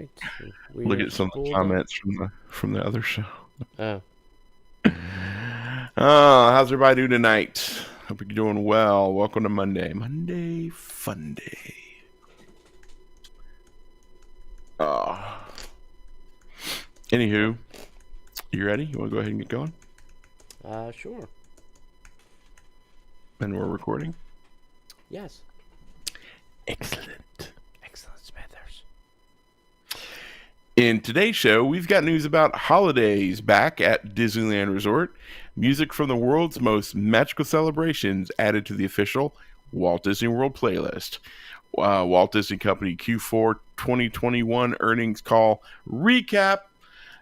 right. Look at some of the comments from the other show. Oh. How's everybody doing tonight? Hope you're doing well. Welcome to Monday. Monday Fun Day. Anywho, you ready? You want to go ahead and get going? Sure. And we're recording? Yes. Excellent. Excellent, Smithers. In today's show, we've got news about holidays back at Disneyland Resort, music from the world's most magical celebrations added to the official Walt Disney World playlist, Walt Disney Company Q4 2021 earnings call recap,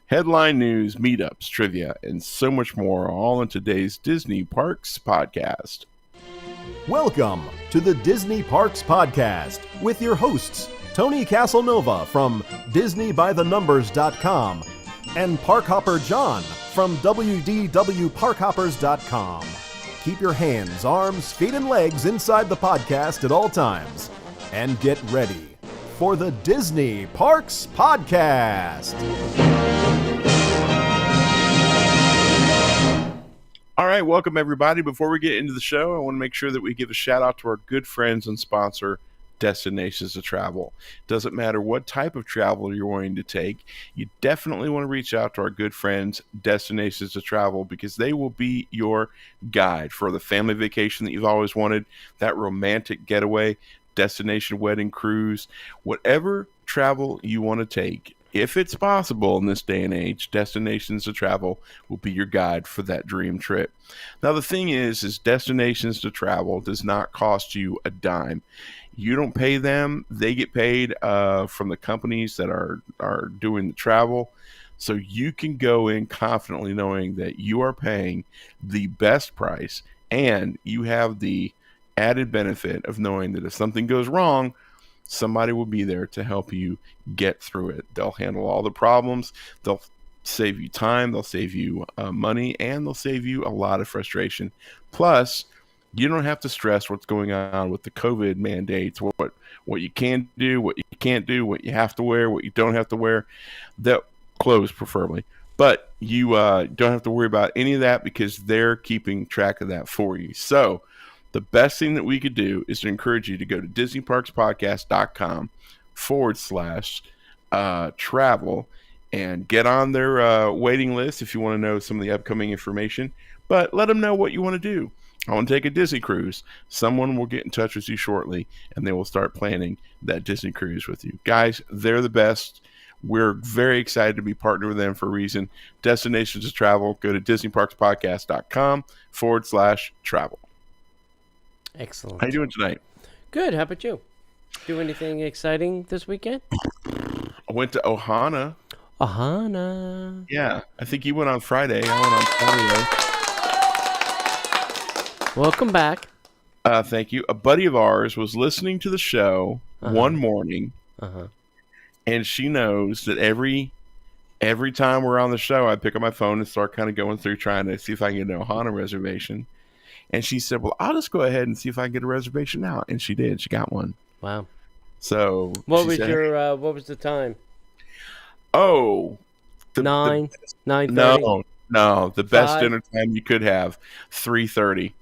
headline news, meetups, trivia, and so much more, all in today's Disney Parks podcast. Welcome to the Disney Parks Podcast with your hosts, Tony Casanova from DisneyByTheNumbers.com and Parkhopper John from WDWParkhoppers.com. Keep your hands, arms, feet, and legs inside the podcast at all times. And get ready for the Disney Parks Podcast. All right, welcome everybody. Before we get into the show, I want to make sure that we give a shout out to our good friends and sponsor, Destinations to Travel. Doesn't matter what type of travel you're wanting to take, you definitely want to reach out to our good friends, Destinations to Travel, because they will be your guide for the family vacation that you've always wanted, that romantic getaway, destination wedding cruise, whatever travel you want to take. If it's possible in this day and age, Destinations to Travel will be your guide for that dream trip. Now, the thing is Destinations to Travel does not cost you a dime. You don't pay them. They get paid from the companies that are doing the travel. So you can go in confidently knowing that you are paying the best price, and you have the added benefit of knowing that if something goes wrong, somebody will be there to help you get through it. They'll handle all the problems. They'll save you time. They'll save you money, and they'll save you a lot of frustration. Plus, you don't have to stress what's going on with the COVID mandates, what you can do, what you can't do, what you have to wear, what you don't have to wear, that clothes preferably. But you don't have to worry about any of that because they're keeping track of that for you. So the best thing that we could do is to encourage you to go to DisneyParksPodcast.com/travel and get on their waiting list if you want to know some of the upcoming information. But let them know what you want to do. I want to take a Disney cruise. Someone will get in touch with you shortly, and they will start planning that Disney cruise with you. Guys, they're the best. We're very excited to be partnered with them for a reason. Destinations to Travel. Go to DisneyParksPodcast.com/travel. Excellent. How you doing tonight? Good. How about you? Do anything exciting this weekend? I went to Ohana. Ohana. Yeah, I think you went on Friday. I went on Saturday. Welcome back. Thank you. A buddy of ours was listening to the show one morning, and she knows that every time we're on the show, I pick up my phone and start kind of going through trying to see if I can get an Ohana reservation. And she said, well, I'll just go ahead and see if I can get a reservation now. And she did. She got one. Wow. So what was the time? Oh. 9:30? No. The best 5? dinner time you could have, 3:30.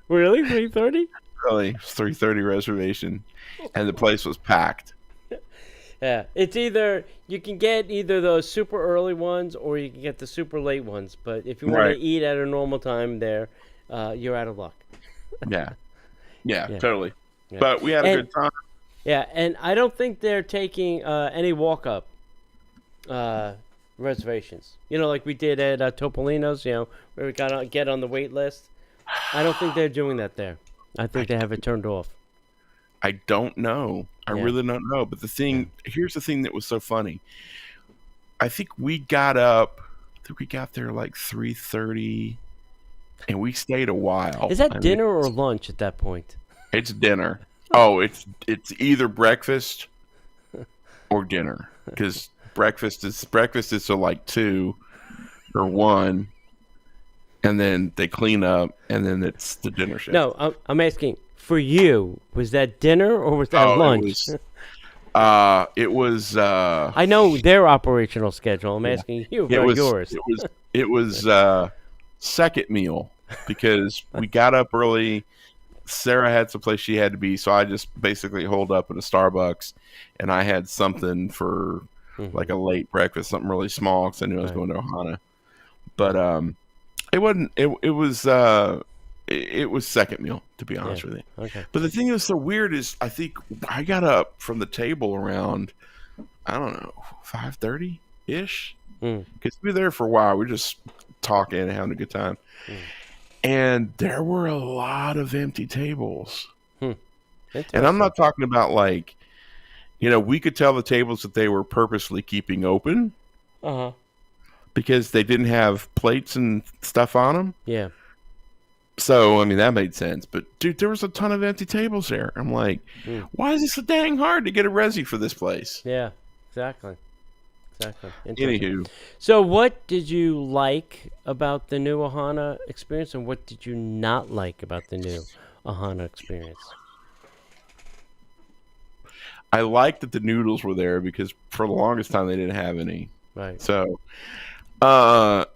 Really? 3:30? Really? 3:30 reservation. And the place was packed. Yeah, it's you can get either those super early ones or you can get the super late ones. But if you want to eat at a normal time there, you're out of luck. Yeah, totally. Yeah. But we had a good time. Yeah, and I don't think they're taking any walk-up reservations. You know, like we did at Topolino's, where we got to get on the wait list. I don't think they're doing that there. I think they have it turned off. I don't know. I really don't know. But here's the thing that was so funny. I think we got there like 3:30, and we stayed a while. Is that dinner or lunch at that point? It's dinner. Oh, it's either breakfast or dinner, because breakfast is till like 2 or 1, and then they clean up, and then it's the dinner shift. No, I'm asking. For you, was that dinner or was that lunch? It was. I know their operational schedule. I'm asking you about yours. It was second meal because we got up early. Sarah had some place she had to be, so I just basically holed up at a Starbucks, and I had something for like a late breakfast, something really small because I knew I was going to Ohana. But it wasn't. It was second meal, to be honest with you. Okay. But the thing that's so weird is I think I got up from the table around, I don't know, 5:30 ish, because we were there for a while. We were just talking and having a good time. And there were a lot of empty tables. And I'm not talking about like, we could tell the tables that they were purposely keeping open because they didn't have plates and stuff on them. Yeah. So, I mean, that made sense. But, dude, there was a ton of empty tables there. I'm like, why is it so dang hard to get a resi for this place? Yeah, exactly. Anywho. So what did you like about the new Ohana experience, and what did you not like about the new Ohana experience? I liked that the noodles were there because for the longest time they didn't have any. Right. So, the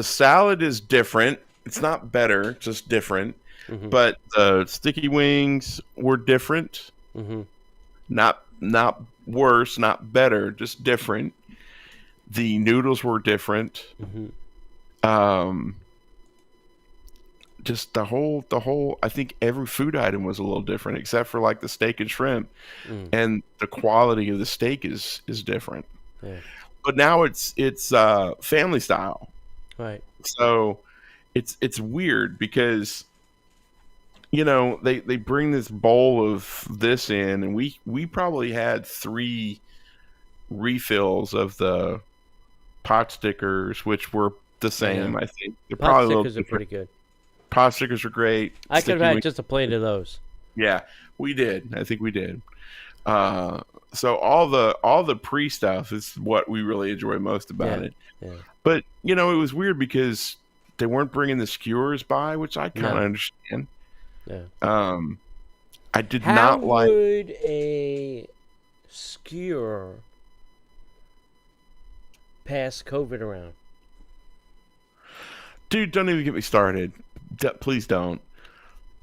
salad is different. It's not better, just different. But the sticky wings were different. Not worse, not better, just different. The noodles were different. Just the whole I think every food item was a little different except for like the steak and shrimp. And the quality of the steak is different. Yeah. But now it's family style. Right. So it's weird because they bring this bowl of this in, and we probably had 3 refills of the pot stickers, which were the same. I think they're pot stickers are pretty good. Pot stickers are great. I could have had just a plate of those. Yeah, we did. I think we did. So all the pre stuff is what we really enjoy most about it. Yeah. But it was weird because they weren't bringing the skewers by, which I kind of understand. Yeah. I did not like. How would a skewer pass COVID around? Dude, don't even get me started. Please don't.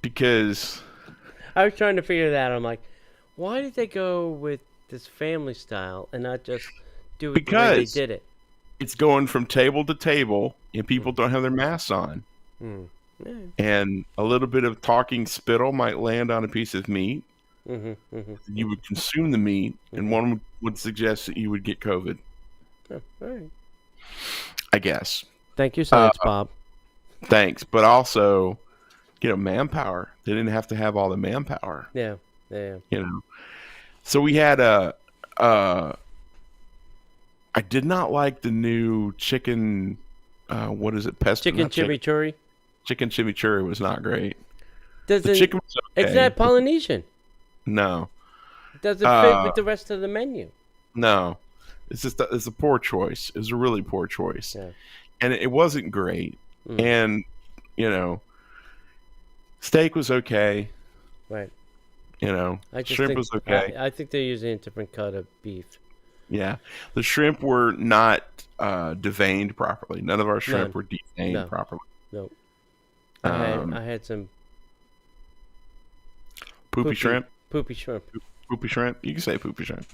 Because I was trying to figure that out. I'm like, why did they go with this family style and not just do it the way they did it? It's going from table to table, and people don't have their masks on. Yeah. And a little bit of talking spittle might land on a piece of meat. You would consume the meat, and one would suggest that you would get COVID. Oh, all right. I guess. Thank you, Science Bob. Thanks, but also, manpower. They didn't have to have all the manpower. Yeah. So we had I did not like the new chicken. What is it? Pesto. Chicken chimichurri. Chicken chimichurri was not great. The chicken was okay. It's not Polynesian. No. It doesn't fit with the rest of the menu. No. It's just it's a poor choice. It was a really poor choice. Yeah. And it wasn't great. And, steak was okay. Right. Shrimp was okay. I think they're using a different cut of beef. Yeah. The shrimp were not deveined properly. None of our shrimp were deveined properly. No. I had some poopy shrimp. Poopy shrimp. Poopy shrimp. You can say poopy shrimp.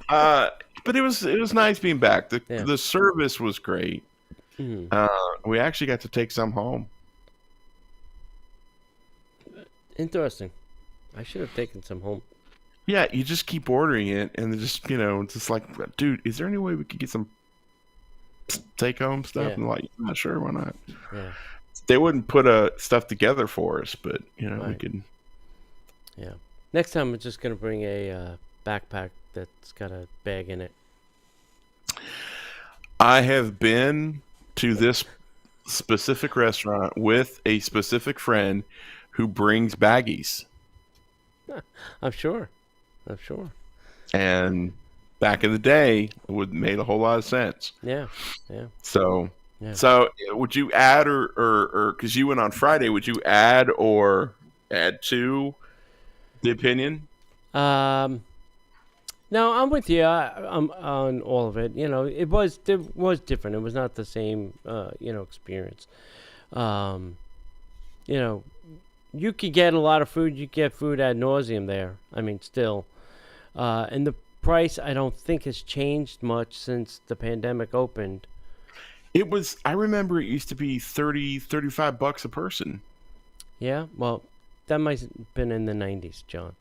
But it was nice being back. The service was great. We actually got to take some home. Interesting. I should have taken some home. Yeah, you just keep ordering it, and just it's just like, dude, is there any way we could get some take home stuff? And I'm not sure, why not? Yeah. They wouldn't put stuff together for us, but we could. Yeah. Next time, I'm just gonna bring a backpack that's got a bag in it. I have been to this specific restaurant with a specific friend who brings baggies. I'm sure. And back in the day, it would made a whole lot of sense. Yeah. So would you add or because you went on Friday, would you add or add to the opinion? No, I'm with you. I'm on all of it. It was different. It was not the same experience. Um, you know, you could get a lot of food. You get food ad nauseum there. I mean, still, and the price I don't think has changed much since the pandemic opened. I remember it used to be $35 a person. Yeah, well, that might have been in the 90s, John.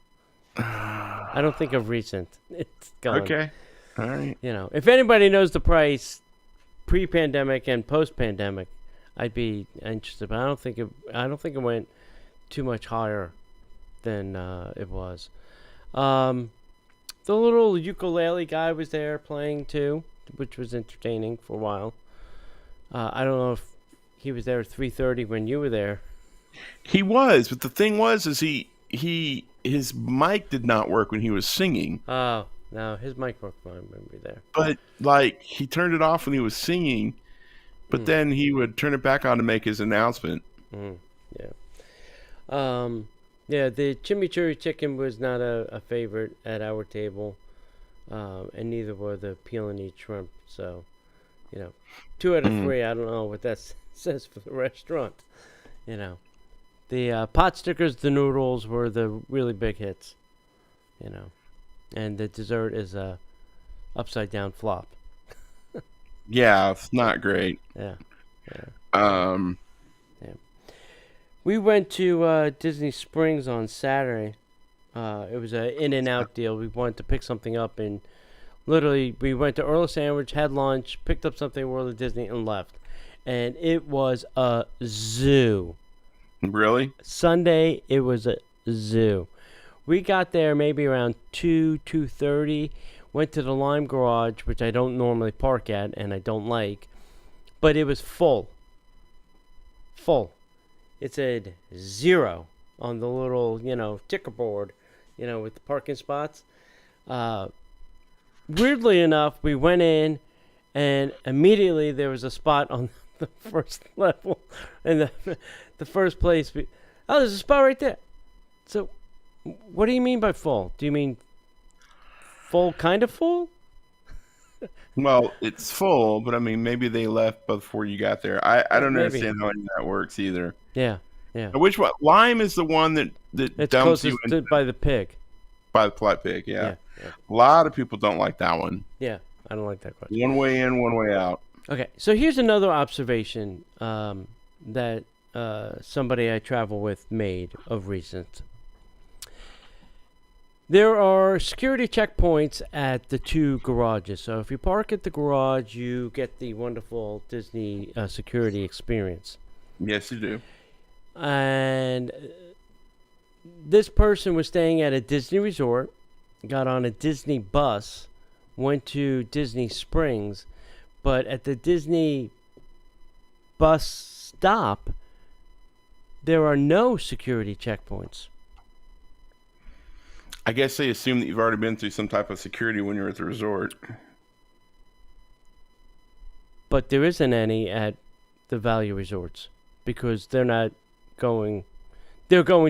I don't think of recent. It's gone. Okay. All right. If anybody knows the price pre-pandemic and post-pandemic, I'd be interested. But I don't think it went too much higher than it was. The little ukulele guy was there playing too, which was entertaining for a while. I don't know if he was there at 3:30 when you were there. He was, but the thing was, is his mic did not work when he was singing. Oh no, his mic worked fine when we were there. But he turned it off when he was singing, but then he would turn it back on to make his announcement. Yeah. Yeah. The chimichurri chicken was not a favorite at our table, and neither were the peel and eat shrimp. So, 2 out of 3. I don't know what that says for the restaurant. The pot stickers, the noodles were the really big hits. And the dessert is a upside down flop. Yeah, it's not great. Yeah. We went to Disney Springs on Saturday. It was an In-N-Out deal. We wanted to pick something up, and literally we went to Earl Sandwich, had lunch, picked up something at World of Disney, and left. And it was a zoo. Really? Sunday, it was a zoo. We got there maybe around 2:30. Went to the Lime Garage, which I don't normally park at, and I don't like. But it was full. Full. It said 0 on the little, ticker board, with the parking spots. Weirdly enough, we went in, and immediately there was a spot on the first level, and the first place. There's a spot right there. So, what do you mean by full? Do you mean full, kind of full? Well, it's full, but I mean, maybe they left before you got there. I don't understand how that works either. Yeah. Which one? Lime is the one that it's dumps you by the pig. By the Polite Pig, yeah. A lot of people don't like that one. Yeah, I don't like that question. One way in, one way out. Okay, so here's another observation that somebody I travel with made of recent. There are security checkpoints at the 2 garages. So if you park at the garage, you get the wonderful Disney security experience. Yes, you do. And this person was staying at a Disney resort, got on a Disney bus, went to Disney Springs, but at the Disney bus stop, there are no security checkpoints. I guess they assume that you've already been through some type of security when you're at the resort. But there isn't any at the value resorts because they're going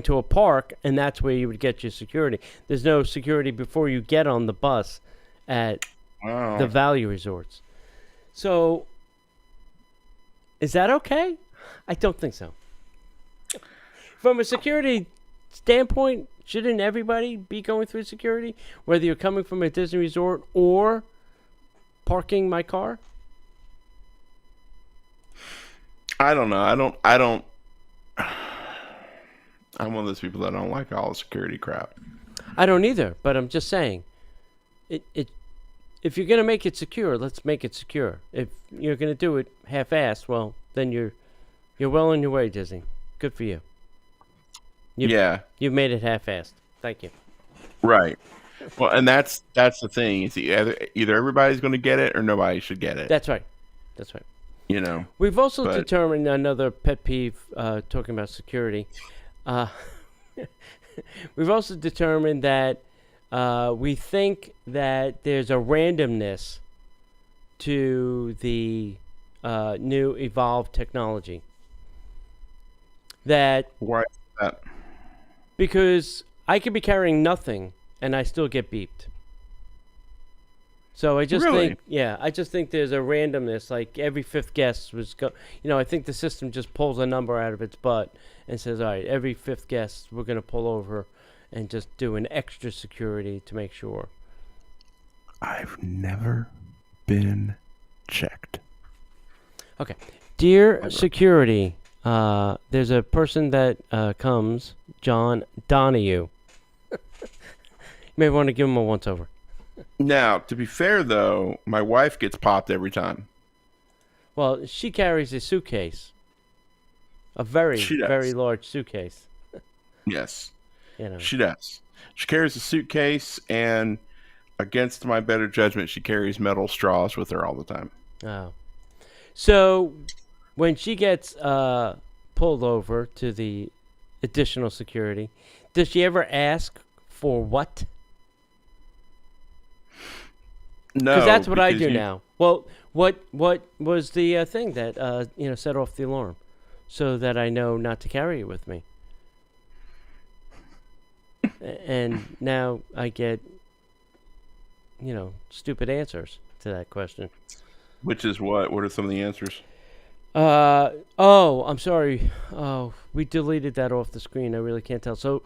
to a park, and that's where you would get your security. There's no security before you get on the bus at the value resorts. So, is that okay? I don't think so. From a security standpoint, shouldn't everybody be going through security, whether you're coming from a Disney resort or parking my car? I don't know. I'm one of those people that don't like all the security crap. I don't either, but I'm just saying, if you're gonna make it secure, let's make it secure. If you're gonna do it half-assed, well, then you're well on your way, Disney. Good for you. You've made it half-assed. Thank you. Right. Well, and that's the thing. It's either everybody's going to get it or nobody should get it. That's right. We've also determined another pet peeve, talking about security. We've also determined that we think that there's a randomness to the new evolved technology. Why is that? Because I could be carrying nothing and I still get beeped. So I just Really? think, yeah, I just think there's a randomness. Like every fifth guest I think the system just pulls a number out of its butt and says, all right, every fifth guest we're going to pull over and just do an extra security to make sure. I've never been checked. Okay. Dear security, there's a person that comes, John Donahue. You may want to give him a once-over. Now, to be fair, though, my wife gets popped every time. Well, she carries a suitcase. A very, She does. very large suitcase. Yes, You know. she does. She carries a suitcase, and against my better judgment, she carries metal straws with her all the time. Oh. So, when she gets pulled over to the additional security, does she ever ask for what? No, Because that's what I because do now. Well, what was the thing that set off the alarm, so that I know not to carry it with me? And now I get, stupid answers to that question. Which is what? What are some of the answers? I'm sorry. Oh, we deleted that off the screen. I really can't tell. So,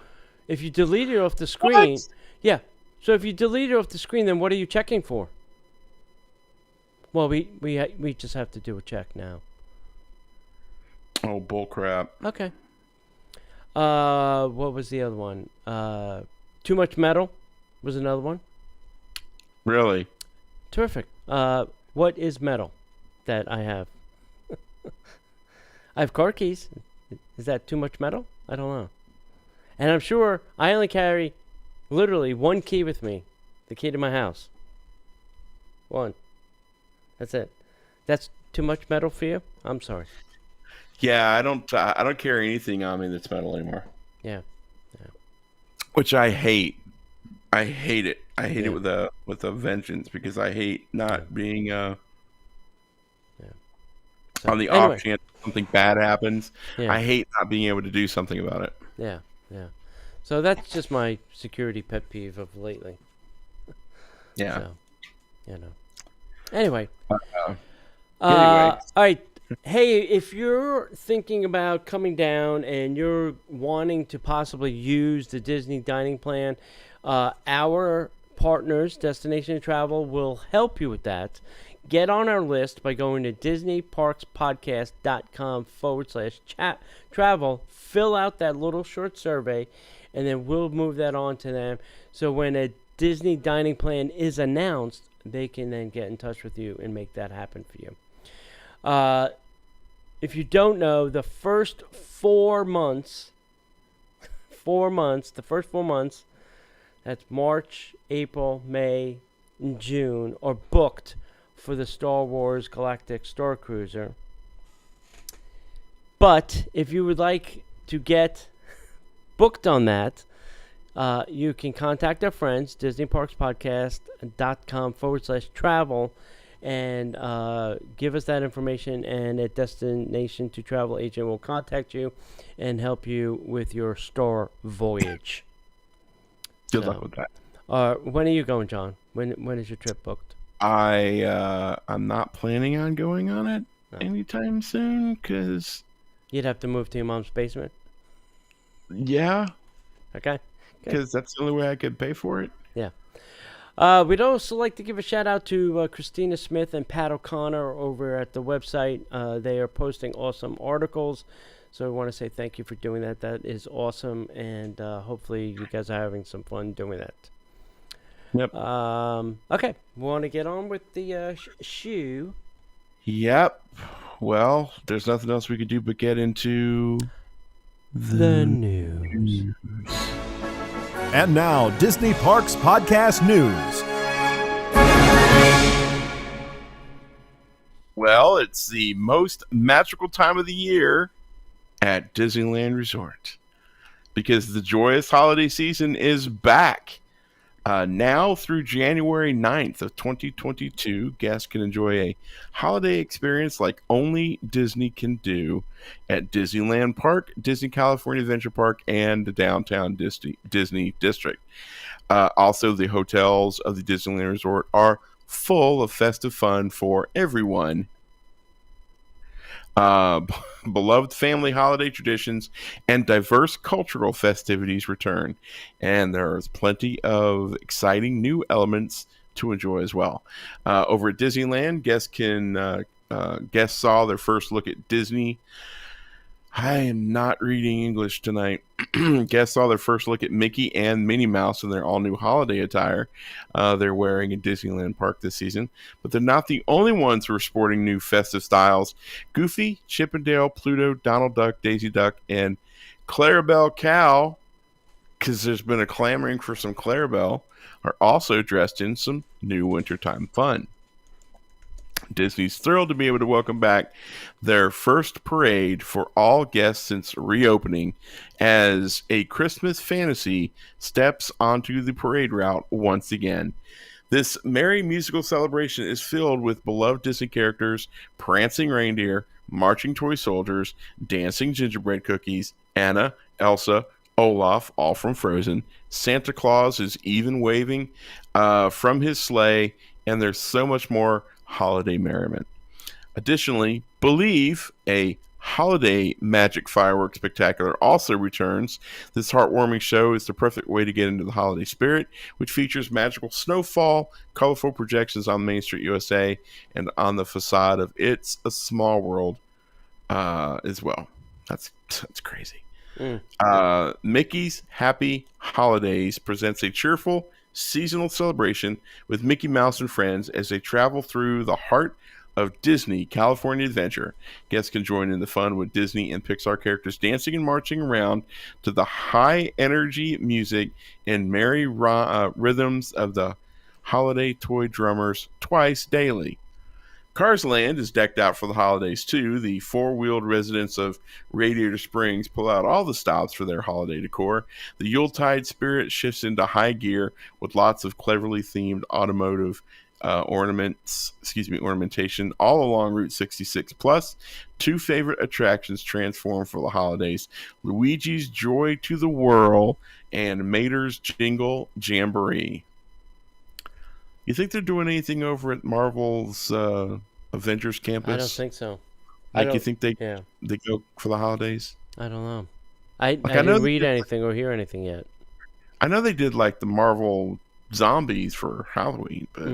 if you delete it off the screen, yeah. So if you delete it off the screen, then what are you checking for? Well, we just have to do a check now. Oh, bullcrap. Okay. What was the other one? Too much metal was another one. Really? Terrific. What is metal that I have? I have car keys. Is that too much metal? I don't know. And I'm sure I only carry literally one key with me, the key to my house. One. That's it. That's too much metal for you? I'm sorry. Yeah, I don't carry anything on me that's metal anymore. Yeah. Which I hate. I hate it. I hate Yeah. it with a vengeance, because I hate not being So, on the anyway, off chance something bad happens. Yeah. I hate not being able to do something about it. Yeah. So that's just my security pet peeve of lately. Yeah. So, Anyway. Anyway. All right. Hey, if you're thinking about coming down and you're wanting to possibly use the Disney dining plan, our partners, Destination Travel, will help you with that. Get on our list by going to DisneyParksPodcast.com/travel. Fill out that little short survey, and then we'll move that on to them. So when a Disney dining plan is announced, they can then get in touch with you and make that happen for you. If you don't know, the first 4 months, the first 4 months, that's March, April, May, and June, are booked for the Star Wars Galactic Star Cruiser. But if you would like to get booked on that, you can contact our friends, DisneyParksPodcast.com/travel, and give us that information, and a Destination to Travel agent will contact you and help you with your Star voyage. Good luck with that. When are you going, John? When is your trip booked? I'm not planning on going on it No. anytime soon, because You'd have to move to your mom's basement. yeah, Okay. because that's the only way I could pay for it. We'd also like to give a shout out to Christina Smith and Pat O'Connor over at the website. They are posting awesome articles, so I want to say thank you for doing that. That is awesome, and hopefully you guys are having some fun doing that. Yep. Okay, we want to get on with the shoe. Yep. Well, there's nothing else we could do but get into The news. And now, Disney Parks Podcast News. Well, it's the most magical time of the year at Disneyland Resort, because the joyous holiday season is back. Now through January 9th of 2022, guests can enjoy a holiday experience like only Disney can do at Disneyland Park, Disney California Adventure Park, and the downtown Disney District. Also, the hotels of the Disneyland Resort are full of festive fun for everyone. Uh, Beloved family holiday traditions and diverse cultural festivities return, and there's plenty of exciting new elements to enjoy as well. Over at Disneyland, guests saw their first look at Disney. I am not reading English tonight. Guests saw their first look at Mickey and Minnie Mouse in their all-new holiday attire they're wearing in Disneyland Park this season. But they're not the only ones who are sporting new festive styles. Goofy, Chip and Dale, Pluto, Donald Duck, Daisy Duck, and Clarabelle Cow, because there's been a clamoring for some Clarabelle, are also dressed in some new wintertime fun. Disney's thrilled to be able to welcome back their first parade for all guests since reopening, as A Christmas Fantasy steps onto the parade route once again. This merry musical celebration is filled with beloved Disney characters, prancing reindeer, marching toy soldiers, dancing gingerbread cookies, Anna, Elsa, Olaf, all from Frozen. Santa Claus is even waving from his sleigh, and there's so much more holiday merriment. Additionally, Believe, a holiday magic fireworks spectacular, also returns. This heartwarming show is the perfect way to get into the holiday spirit, which features magical snowfall, colorful projections on Main Street USA, and on the facade of It's a Small World as well. That's crazy. Mickey's Happy Holidays presents a cheerful seasonal celebration with Mickey Mouse and friends as they travel through the heart of Disney California Adventure. Guests can join in the fun with Disney and Pixar characters dancing and marching around to the high energy music and merry rhythms of the holiday toy drummers twice daily. Cars Land is decked out for the holidays too. The four-wheeled residents of Radiator Springs pull out all the stops for their holiday decor. The Yuletide spirit shifts into high gear with lots of cleverly themed automotive ornamentation all along Route 66. Plus, two favorite attractions transform for the holidays: Luigi's Joy to the Whirl and Mater's Jingle Jamboree. You think they're doing anything over at Marvel's Avengers Campus? I don't think so. Like, you think they Yeah, go for the holidays? I don't know. I I know didn't they read did- anything or hear anything yet. I know they did like the Marvel zombies for Halloween, but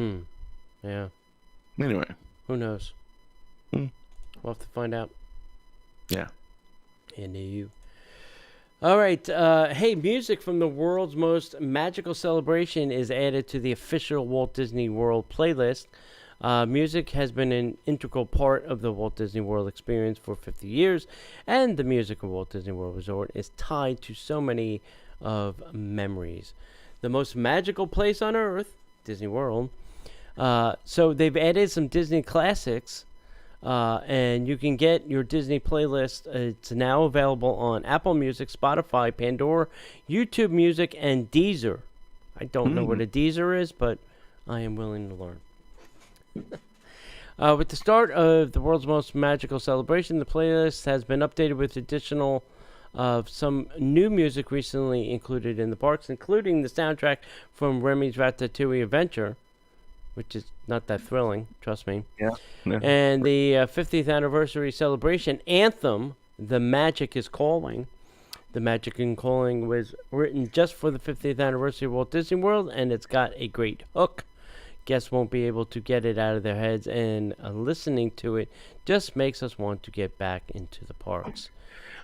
Yeah, anyway, who knows? Hmm. We'll have to find out. yeah. And you. All right. Hey, music from the world's most magical celebration is added to the official Walt Disney World playlist. Music has been an integral part of the Walt Disney World experience for 50 years, and the music of Walt Disney World Resort is tied to so many of memories. The most magical place on earth, Disney World. So they've added some Disney classics. And you can get your Disney playlist. It's now available on Apple Music, Spotify, Pandora, YouTube Music, and Deezer. I don't know what a Deezer is, but I am willing to learn. With the start of the world's most magical celebration, the playlist has been updated with additional of some new music recently included in the parks, including the soundtrack from Remy's Ratatouille Adventure, which is not that thrilling, trust me. Yeah. And the 50th anniversary celebration anthem, The Magic is Calling. The Magic is Calling was written just for the 50th anniversary of Walt Disney World, and it's got a great hook. Guests won't be able to get it out of their heads, and listening to it just makes us want to get back into the parks.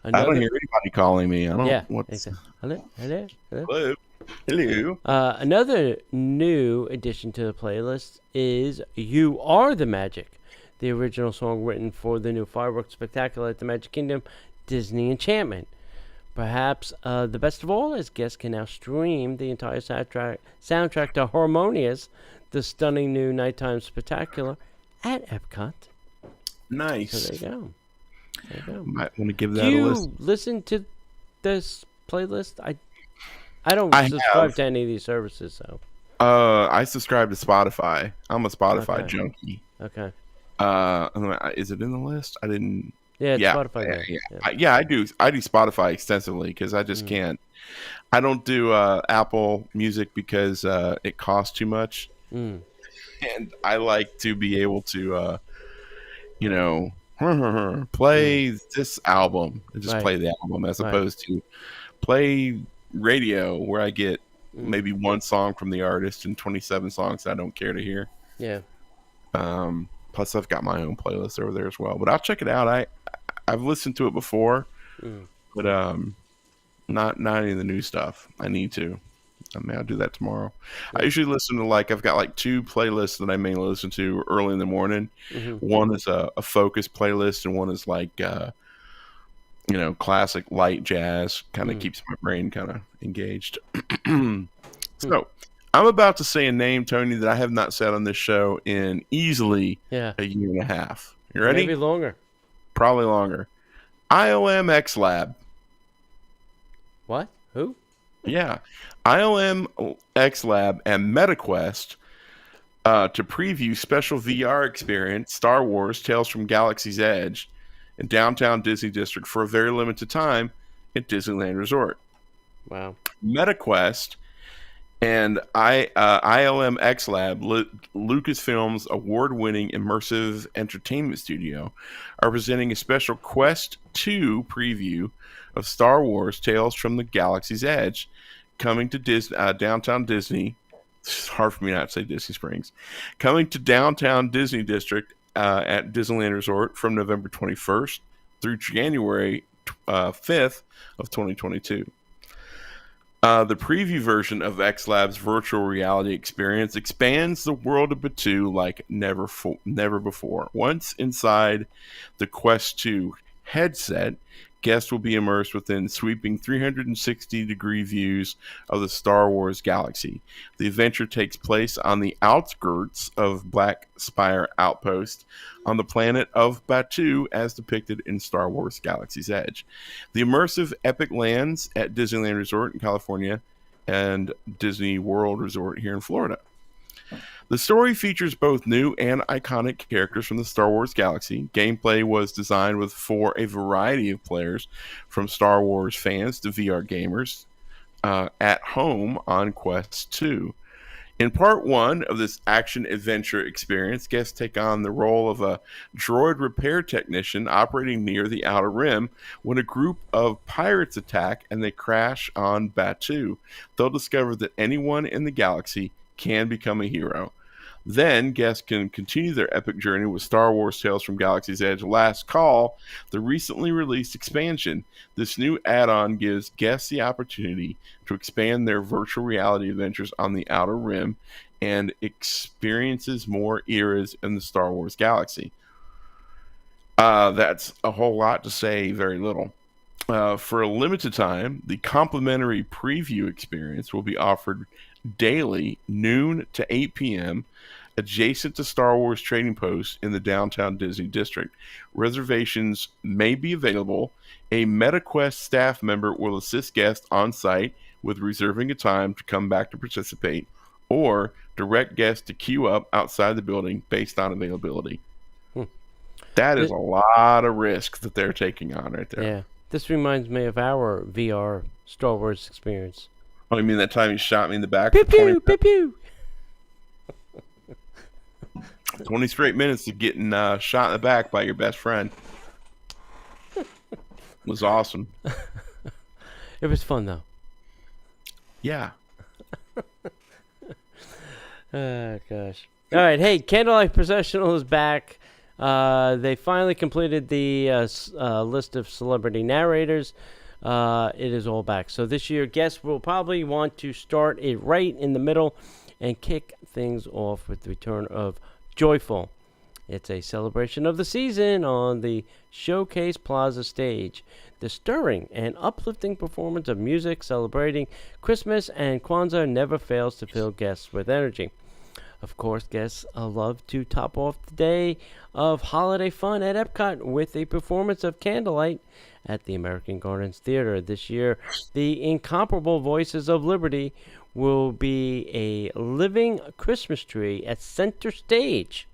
I don't hear anybody calling me. I don't. Yeah. What's... Hello? Hello? Hello? Hello. Hello. Another new addition to the playlist is You Are the Magic, the original song written for the new fireworks spectacular at the Magic Kingdom, Disney Enchantment. Perhaps the best of all is guests can now stream the entire soundtrack to Harmonious, the stunning new nighttime spectacular at Epcot. Nice. So there you go. There you go. Might want to give that Do a you listen. listen to this playlist? I don't I subscribe have. to any of these services, so I subscribe to Spotify. I'm a Spotify Okay. junkie. okay. Is it in the list? I didn't. Yeah, it's Yeah, Spotify. yeah, there. yeah. I do Spotify extensively because I just can't. I don't do Apple Music because it costs too much. Mm. and I like to be able to, you know, play this album and just Right. play the album as Right. opposed to play radio where I get Mm. maybe one song from the artist and 27 songs I don't care to hear. Yeah. Plus, I've got my own playlist over there as well. But I'll check it out. I've listened to it before, Mm. but not any of the new stuff. I need to. I mean, I'll do that tomorrow. I usually listen to I've got like two playlists that I mainly listen to early in the morning. Mhm. One is a focus playlist, and one is classic light jazz. Kind of keeps my brain kind of engaged. So, I'm about to say a name, Tony, that I have not said on this show in easily Yeah. a year and a half. You ready? Maybe longer. Probably longer. IOM X Lab. What? Who? Yeah. IOM X Lab and MetaQuest to preview special VR experience Star Wars Tales from Galaxy's Edge in downtown Disney District for a very limited time at Disneyland Resort. Wow. MetaQuest and ILM X Lab, Lucasfilm's award-winning immersive entertainment studio, are presenting a special Quest 2 preview of Star Wars Tales from the Galaxy's Edge, coming to downtown Disney. It's hard for me not to say Disney Springs. Coming to downtown Disney District at Disneyland Resort from November 21st through January 5th of 2022. The preview version of X Lab's virtual reality experience expands the world of Batuu like never before. Once inside the Quest 2 headset, guests will be immersed within sweeping 360-degree views of the Star Wars galaxy. The adventure takes place on the outskirts of Black Spire Outpost on the planet of Batuu as depicted in Star Wars Galaxy's Edge. The immersive epic lands at Disneyland Resort in California and Disney World Resort here in Florida. The story features both new and iconic characters from the Star Wars galaxy. Gameplay was designed for a variety of players, from Star Wars fans to VR gamers, at home on Quest 2. In part 1 of this action-adventure experience, guests take on the role of a droid repair technician operating near the Outer Rim when a group of pirates attack and they crash on Batuu. They'll discover that anyone in the galaxy can become a hero. Then, guests can continue their epic journey with Star Wars Tales from Galaxy's Edge Last Call, the recently released expansion. This new add-on gives guests the opportunity to expand their virtual reality adventures on the Outer Rim and experiences more eras in the Star Wars galaxy. That's a whole lot to say very little. For a limited time, the complimentary preview experience will be offered daily, noon to 8 p.m., adjacent to Star Wars Trading Post in the downtown Disney District. Reservations may be available. A MetaQuest staff member will assist guests on site with reserving a time to come back to participate, or direct guests to queue up outside the building based on availability. That is a lot of risk that they're taking on right there. Yeah. This reminds me of our VR Star Wars experience. Oh, you mean that time you shot me in the back Pew for 20, pew, pew pew. 20 straight minutes of getting shot in the back by your best friend? It was awesome. It was fun though. Yeah. Oh gosh. All right, hey, Candlelight Processional is back. They finally completed the list of celebrity narrators. It is all back. So this year, guests will probably want to start it right in the middle and kick things off with the return of Joyful. It's a celebration of the season on the Showcase Plaza stage. The stirring and uplifting performance of music celebrating Christmas and Kwanzaa never fails to fill guests with energy. Of course, guests love to top off the day of holiday fun at Epcot with a performance of Candlelight at the American Gardens Theater. This year, the incomparable Voices of Liberty will be a living Christmas tree at center stage.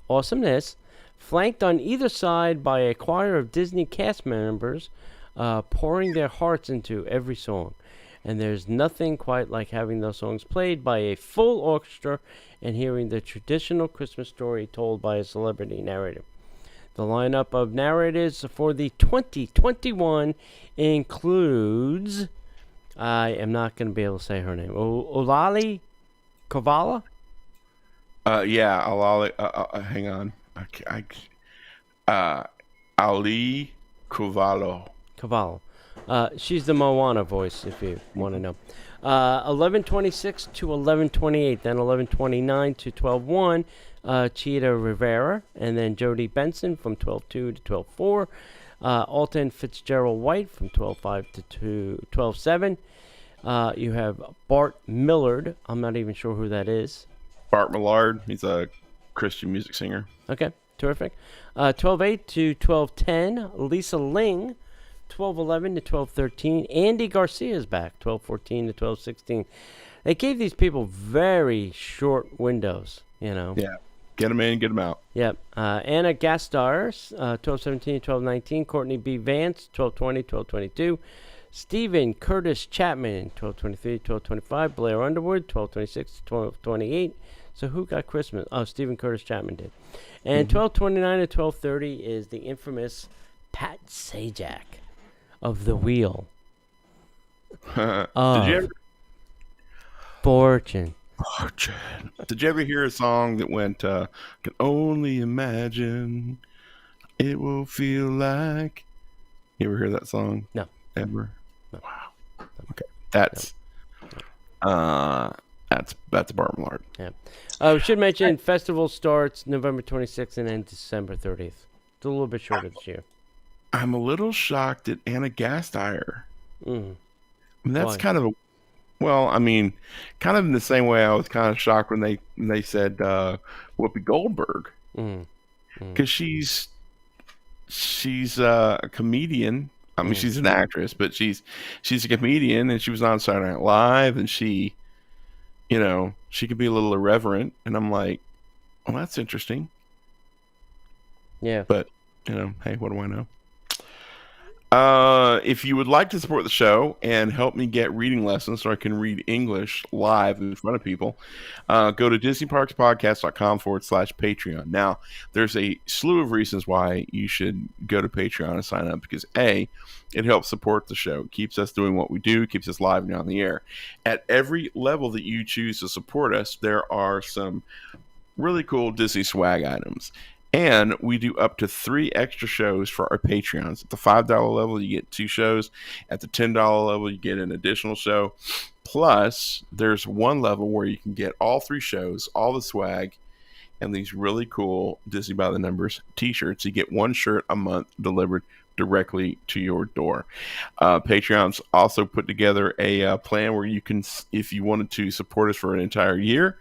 Awesomeness, flanked on either side by a choir of Disney cast members pouring their hearts into every song. And there's nothing quite like having those songs played by a full orchestra and hearing the traditional Christmas story told by a celebrity narrator. The lineup of narrators for the 2021 includes, I am not going to be able to say her name, Olali Kavala? Yeah, hang on. Ali Cavallo. Cavallo. She's the Moana voice, if you want to know. 11:26 to 11:28, then 11:29 to 12:01, Cheetah Rivera, and then Jodie Benson from 12:02 to 12:04, Alton Fitzgerald White from 12:05 to 12:07. You have Bart Millard. I'm not even sure who that is. Bart Millard. He's a Christian music singer. Okay, terrific. 12:08 to 12:10, Lisa Ling. 12:11 to 12:13. Andy Garcia's back. 12:14 to 12:16. They gave these people very short windows, you know. Yeah. Get them in, get them out. Yep. Anna Gastars, 12:17 to 12:19. Courtney B. Vance, 12:20 to 12:22. Stephen Curtis Chapman, 12:23 to 12:25. Blair Underwood, 12:26 to 12:28. So who got Christmas? Oh, Stephen Curtis Chapman did. And 12:29 to 12:30 is the infamous Pat Sajak of The Wheel. Did you ever? Fortune. Did you ever hear a song that went, can only imagine it will feel like? You ever hear that song? No. Ever? No. Wow. Okay. That's Bart Millard. Yeah. We should mention festival starts November 26th and ends December 30th. It's a little bit shorter this year. I'm a little shocked at Anna Gasteyer. Mm. I mean, that's Why? kind of a, well, I mean, kind of in the same way I was kind of shocked when they said Whoopi Goldberg, because she's a comedian. I mean, she's an actress, but she's a comedian, and she was on Saturday Night Live, and she, you know, she could be a little irreverent, and I'm like, well, that's interesting. Yeah. But, you know, hey, what do I know? If you would like to support the show and help me get reading lessons so I can read English live in front of people, go to DisneyParksPodcast.com/Patreon. Now, there's a slew of reasons why you should go to Patreon and sign up, because A, it helps support the show, it keeps us doing what we do, keeps us live and on the air. At every level that you choose to support us, there are some really cool Disney swag items. And we do up to 3 extra shows for our Patreons. At the $5 level, you get 2 shows. At the $10 level, you get an additional show. Plus, there's one level where you can get all 3 shows, all the swag, and these really cool Disney by the Numbers t-shirts. You get 1 shirt a month delivered directly to your door. Patreons also put together a plan where you can, if you wanted to support us for an entire year,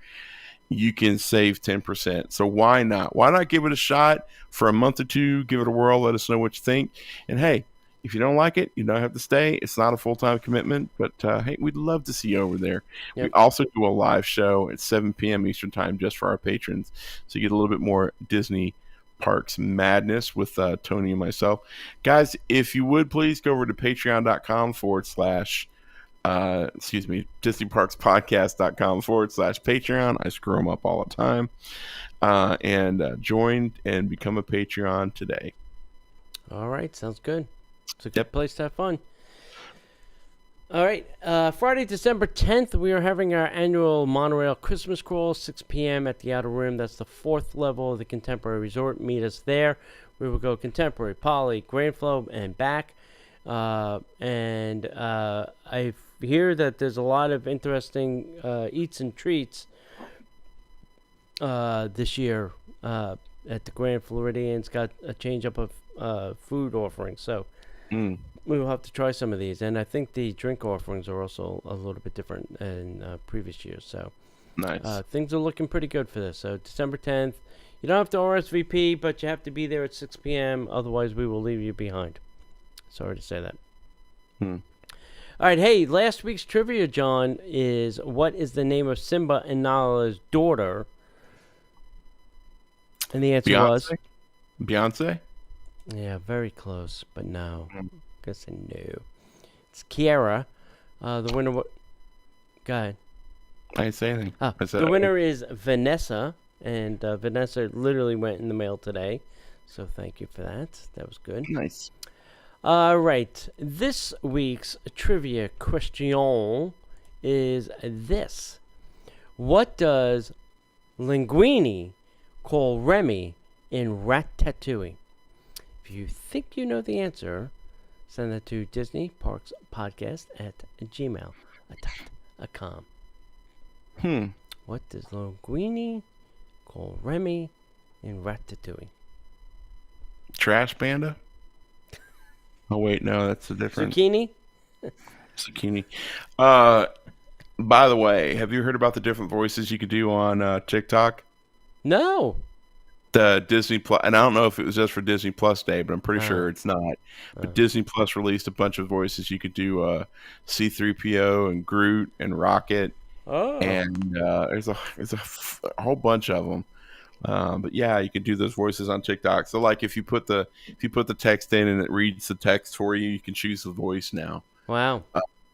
you can save 10%. So why not? Why not give it a shot for a month or 2? Give it a whirl. Let us know what you think. And hey, if you don't like it, you don't have to stay. It's not a full-time commitment, but hey, we'd love to see you over there. Yep. We also do a live show at 7 p.m. Eastern Time just for our patrons. So you get a little bit more Disney Parks madness with Tony and myself. Guys, if you would please go over to patreon.com/ DisneyParksPodcast.com/Patreon. I screw them up all the time. And join and become a Patreon today. All right, sounds good. It's a good place to have fun. All right, Friday, December 10th, we are having our annual Monorail Christmas Crawl, 6 p.m. at the Outer Rim. That's the 4th level of the Contemporary Resort. Meet us there. We will go Contemporary, Poly, Grand Flow, and back. I hear that there's a lot of interesting eats and treats this year at the Grand Floridian. It's got a change up of food offerings, so we will have to try some of these. And I think the drink offerings are also a little bit different than previous years. So nice. Things are looking pretty good for this. So December 10th, you don't have to RSVP, but you have to be there at 6 p.m. Otherwise, we will leave you behind. Sorry to say that. All right, hey, last week's trivia, John, is what is the name of Simba and Nala's daughter? And the answer was? Beyonce? Yeah, very close, but no. Guess I knew. It's Kiara, The winner. Go ahead. I didn't say anything. Oh, I said, the winner is Vanessa, and Vanessa literally went in the mail today. So thank you for that. That was good. Nice. All right. This week's trivia question is this: what does Linguini call Remy in Ratatouille? If you think you know the answer, send that to Disney Parks Podcast at gmail.com. What does Linguini call Remy in Ratatouille? Trash Panda? Oh, wait, no, that's a different... Zucchini? Zucchini. By the way, have you heard about the different voices you could do on TikTok? No. The Disney Plus, and I don't know if it was just for Disney Plus Day, but I'm pretty sure it's not. But Disney Plus released a bunch of voices. You could do C-3PO and Groot and Rocket. Oh. And there's a whole bunch of them. But yeah, you can do those voices on TikTok. So like if you put the text in and it reads the text for you, you can choose the voice now. Wow.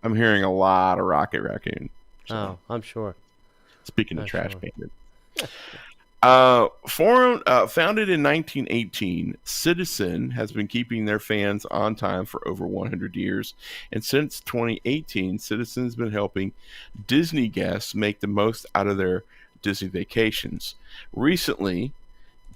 I'm hearing a lot of Rocket Raccoon. So, Oh, I'm sure. speaking of I'm Trash sure. Panda. Founded in 1918, Citizen has been keeping their fans on time for over 100 years. And since 2018, Citizen has been helping Disney guests make the most out of their Disney vacations. Recently,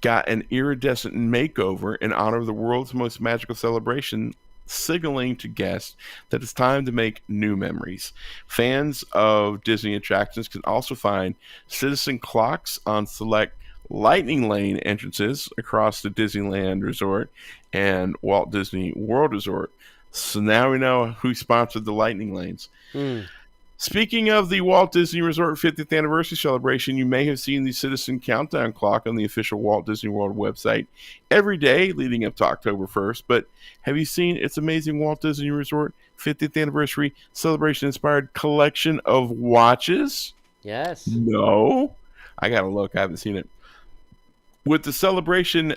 got an iridescent makeover in honor of the world's most magical celebration, signaling to guests that it's time to make new memories. Fans of Disney attractions can also find Citizen clocks on select Lightning Lane entrances across the Disneyland Resort and Walt Disney World Resort. So now we know who sponsored the Lightning Lanes. Speaking of the Walt Disney Resort 50th anniversary celebration, you may have seen the Citizen Countdown clock on the official Walt Disney World website every day leading up to October 1st. But have you seen its amazing Walt Disney Resort 50th anniversary celebration inspired collection of watches? Yes. No. I got to look. I haven't seen it. With the celebration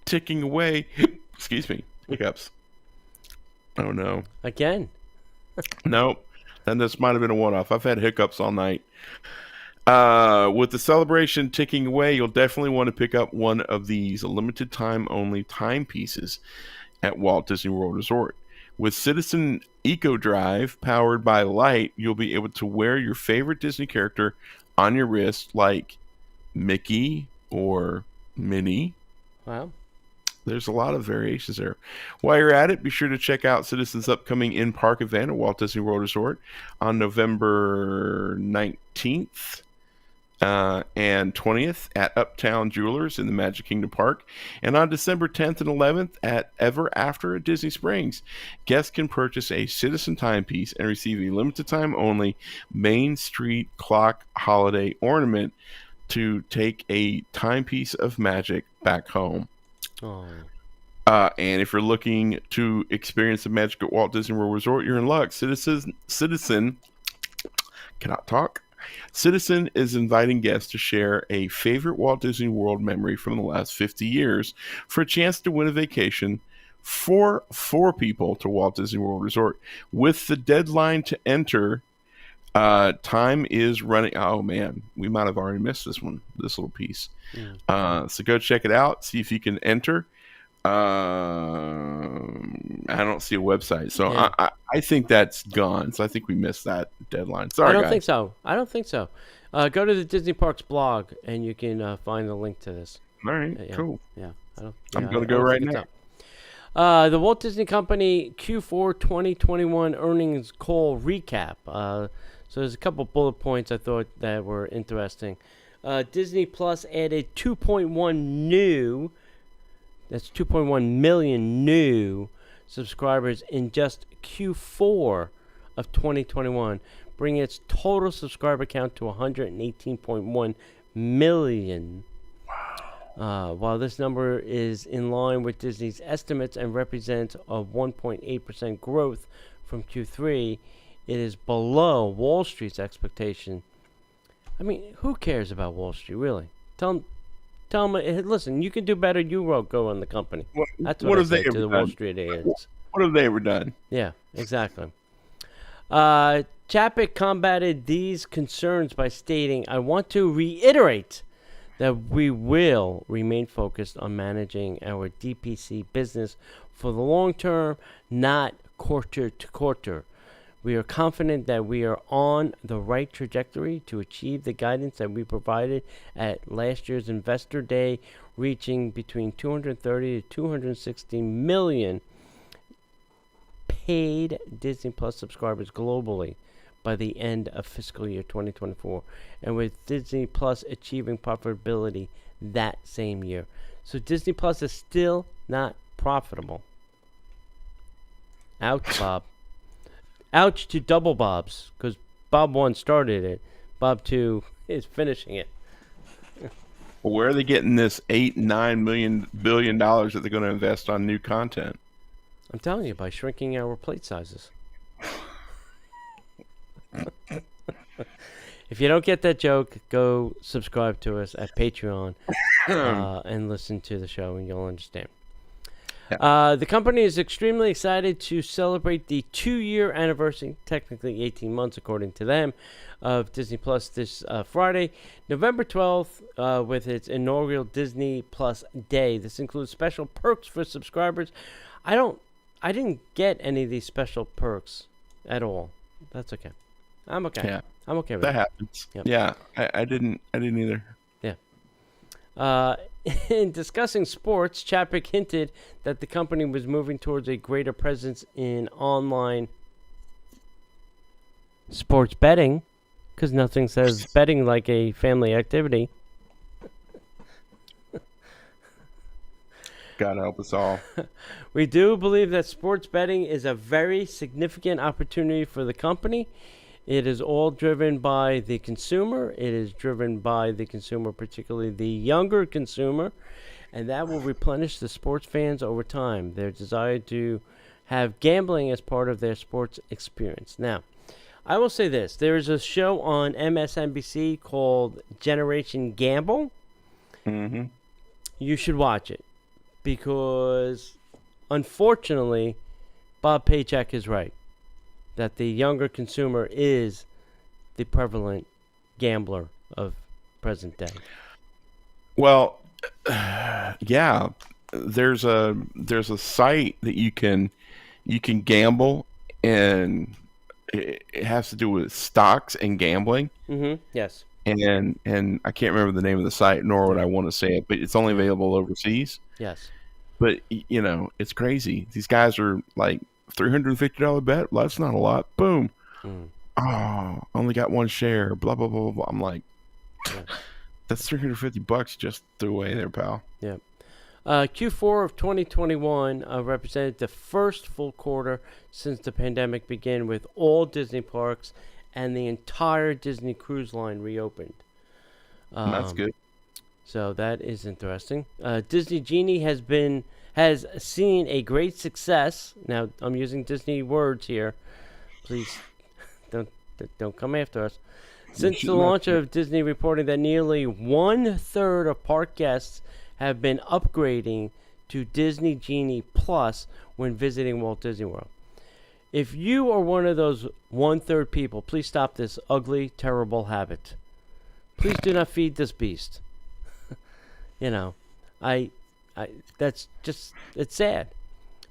ticking away, excuse me, hiccups. Oh, no. Again. Nope. And this might have been a one-off. I've had hiccups all night. With the celebration ticking away, you'll definitely want to pick up one of these limited time only timepieces at Walt Disney World Resort. With Citizen Eco Drive powered by light, you'll be able to wear your favorite Disney character on your wrist like Mickey or Minnie. Wow. There's a lot of variations there. While you're at it, be sure to check out Citizen's upcoming in-park event at Walt Disney World Resort on November 19th and 20th at Uptown Jewelers in the Magic Kingdom Park, and on December 10th and 11th at Ever After at Disney Springs. Guests can purchase a Citizen timepiece and receive a limited-time-only Main Street Clock holiday ornament to take a timepiece of magic back home. Oh. And if you're looking to experience the magic at Walt Disney World Resort, you're in luck. Citizen cannot talk. Citizen is inviting guests to share a favorite Walt Disney World memory from the last 50 years for a chance to win a vacation for 4 people to Walt Disney World Resort. With the deadline to enter, time is running. Oh man, we might have already missed this little piece. So go check it out. See if you can enter. I don't see a website, so Yeah. I think that's gone. So I think we missed that deadline. Sorry, I don't guys. think so. Go to the Disney Parks blog and you can find the link to this. All right, Yeah. cool. Yeah. I'm gonna go right now. The Walt Disney Company Q4 2021 earnings call recap. So there's a couple bullet points I thought that were interesting. Disney Plus added 2.1 million new subscribers in just Q4 of 2021, bringing its total subscriber count to 118.1 million. While this number is in line with Disney's estimates and represents a 1.8% growth from Q3, it is below Wall Street's expectation. I mean, who cares about Wall Street, really? Tell them, listen, you can do better. You go on the company. That's what I have they say to ever the Wall done? Street agents. What have they ever done? Yeah, exactly. Chapek combated these concerns by stating, "I want to reiterate that we will remain focused on managing our DPC business for the long term, not quarter to quarter. We are confident that we are on the right trajectory to achieve the guidance that we provided at last year's Investor Day, reaching between 230 to 260 million paid Disney Plus subscribers globally by the end of fiscal year 2024, and with Disney Plus achieving profitability that same year." So Disney Plus is still not profitable. Ouch, Bob. Ouch to double Bobs, because Bob 1 started it. Bob 2 is finishing it. Well, where are they getting this $8-9 billion that they're going to invest on new content? I'm telling you, by shrinking our plate sizes. If you don't get that joke, go subscribe to us at Patreon and listen to the show, and you'll understand. The company is extremely excited to celebrate the 2-year anniversary, technically 18 months according to them, of Disney Plus this Friday, November 12th, with its inaugural Disney Plus Day. This includes special perks for subscribers. I didn't get any of these special perks at all. That's okay. I'm okay. Yeah. I'm okay with That it. happens. Yep. Yeah, I didn't either. In discussing sports, Chapek hinted that the company was moving towards a greater presence in online sports betting, because nothing says betting like a family activity. God help us all. We do believe that sports betting is a very significant opportunity for the company. It is all driven by the consumer. It is driven by the consumer, particularly the younger consumer, and that will replenish the sports fans over time. Their desire to have gambling as part of their sports experience. Now, I will say this. There is a show on MSNBC called Generation Gamble. Mm-hmm. You should watch it, because unfortunately, Bob Paycheck is right, that the younger consumer is the prevalent gambler of present day. Well, yeah, there's a site that you can gamble, and it has to do with stocks and gambling. Mm-hmm. Yes. And I can't remember the name of the site, nor would I want to say it, but it's only available overseas. Yes. But it's crazy. These guys are like $350 bet. Well, that's not a lot. Boom. Mm. Oh, only got one share. Blah blah blah blah. Blah. I'm like, Yeah. that's $350 just threw away there, pal. Yeah. Q4 of 2021 represented the first full quarter since the pandemic began, with all Disney parks and the entire Disney Cruise Line reopened. That's good. So that is interesting. Disney Genie has seen a great success. Now I'm using Disney words here. Please don't come after us. Since the launch of Disney reporting that nearly 1/3 of park guests have been upgrading to Disney Genie Plus when visiting Walt Disney World. If you are one of those 1/3 people, please stop this ugly, terrible habit. Please do not feed this beast. That's just, it's sad.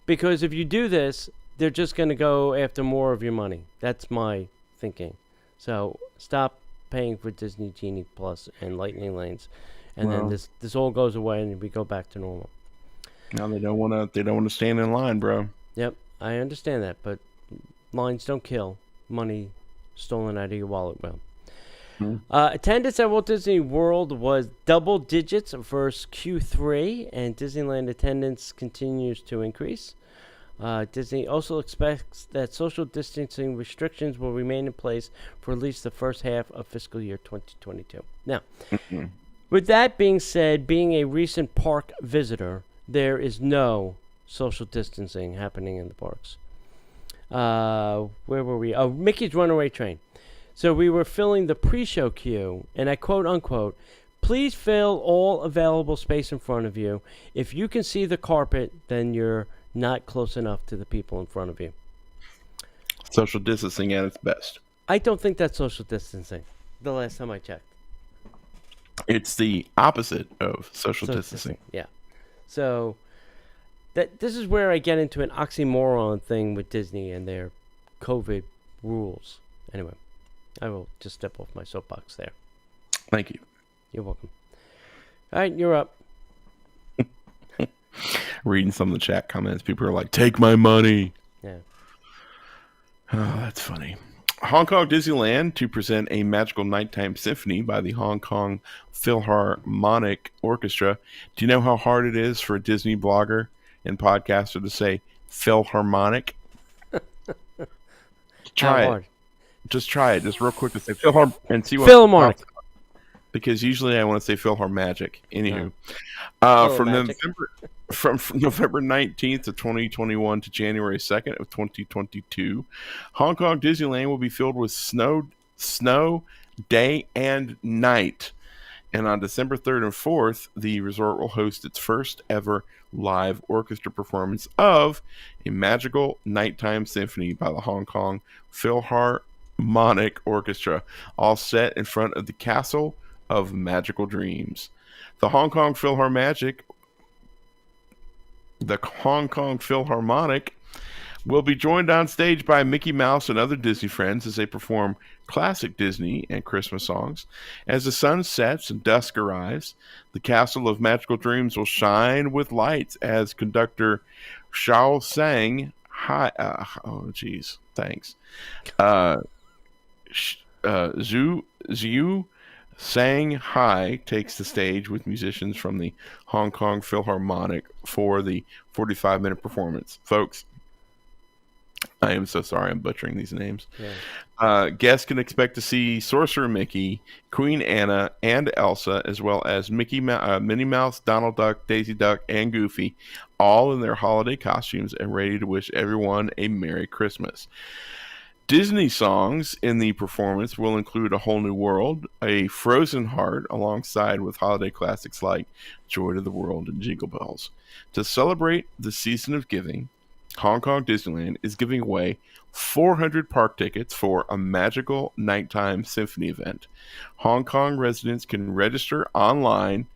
Because if you do this, they're just going to go after more of your money. That's my thinking. So stop paying for Disney Genie Plus and Lightning Lanes. And then this all goes away and we go back to normal. Now they don't want to stand in line, bro. Yep, I understand that, but lines don't kill. Money stolen out of your wallet will. Attendance at Walt Disney World was double digits versus Q3, and Disneyland attendance continues to increase. Disney also expects that social distancing restrictions will remain in place for at least the first half of fiscal year 2022. Now, with that being said, being a recent park visitor, there is no social distancing happening in the parks. Where were we? Oh, Mickey's Runaway Train. So we were filling the pre-show queue, and I quote unquote, "Please fill all available space in front of you. If you can see the carpet, then you're not close enough to the people in front of you." Social distancing at its best. I don't think that's social distancing. The last time I checked. It's the opposite of social Social distancing. Yeah. So this is where I get into an oxymoron thing with Disney and their COVID rules. Anyway, I will just step off my soapbox there. Thank you. You're welcome. All right, you're up. Reading some of the chat comments, people are like, "Take my money." Yeah. Oh, that's funny. Hong Kong Disneyland to present a magical nighttime symphony by the Hong Kong Philharmonic Orchestra. Do you know how hard it is for a Disney blogger and podcaster to say Philharmonic? Try it. Hard. Just try it. Just real quick to say Philhar and see what Philharmonic. because usually I want to say Philharmagic. Anywho, from November 19th of 2021 to January 2nd of 2022, Hong Kong Disneyland will be filled with snow day and night. And on December 3rd and 4th, the resort will host its first ever live orchestra performance of a magical nighttime symphony by the Hong Kong Philharmonic Orchestra, all set in front of the Castle of Magical Dreams. The Hong Kong Philharmonic will be joined on stage by Mickey Mouse and other Disney friends as they perform classic Disney and Christmas songs. As the sun sets and dusk arrives, the Castle of Magical Dreams will shine with lights as conductor Xiao Sang Zhu Shanghai takes the stage with musicians from the Hong Kong Philharmonic for the 45-minute performance. Folks, I am so sorry I'm butchering these names. Yeah. Guests can expect to see Sorcerer Mickey, Queen Anna, and Elsa, as well as Minnie Mouse, Donald Duck, Daisy Duck, and Goofy, all in their holiday costumes and ready to wish everyone a Merry Christmas. Disney songs in the performance will include A Whole New World, A Frozen Heart, alongside with holiday classics like Joy to the World and Jingle Bells. To celebrate the season of giving, Hong Kong Disneyland is giving away 400 park tickets for a magical nighttime symphony event. Hong Kong residents can register online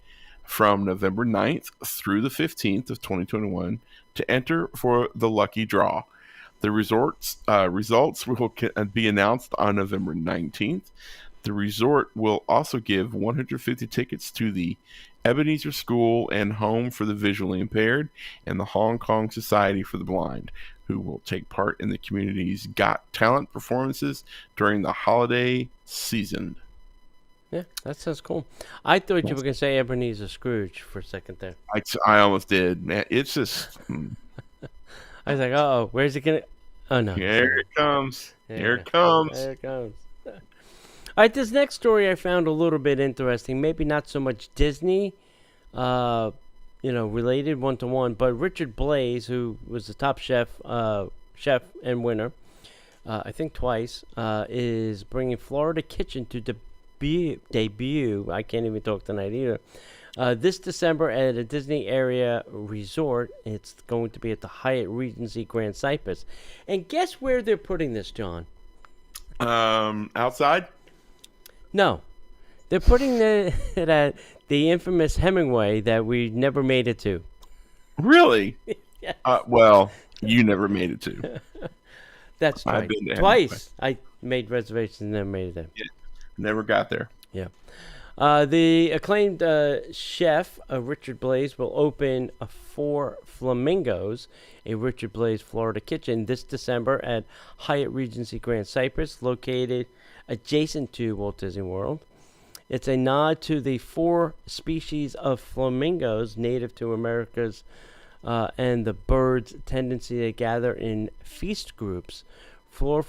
from November 9th through the 15th of 2021 to enter for the lucky draw. The results will be announced on November 19th. The resort will also give 150 tickets to the Ebenezer School and Home for the Visually Impaired and the Hong Kong Society for the Blind, who will take part in the community's Got Talent performances during the holiday season. Yeah, that sounds cool. I thought you were going to say Ebenezer Scrooge for a second there. I almost did. Man, it's just... I was like, oh, where's it going to... Oh, no. Here it comes. Yeah. Here it comes. There it comes. All right, this next story I found a little bit interesting. Maybe not so much Disney, related one-to-one, but Richard Blais, who was the top chef and winner, I think twice, is bringing Florida Kitchen to debut. I can't even talk tonight either. This December at a Disney area resort. It's going to be at the Hyatt Regency Grand Cypress. And guess where they're putting this, John? Outside? No. They're putting it at the infamous Hemingway that we never made it to. Really? Yeah. Well, you never made it to. That's right. I've been to Twice. I made reservations and never made it there. Yeah. Never got there. Yeah. The acclaimed chef, Richard Blais, will open 4 Flamingos, a Richard Blais Florida Kitchen, this December at Hyatt Regency Grand Cypress, located adjacent to Walt Disney World. It's a nod to the 4 species of flamingos native to Americas and the birds' tendency to gather in feast groups. Oh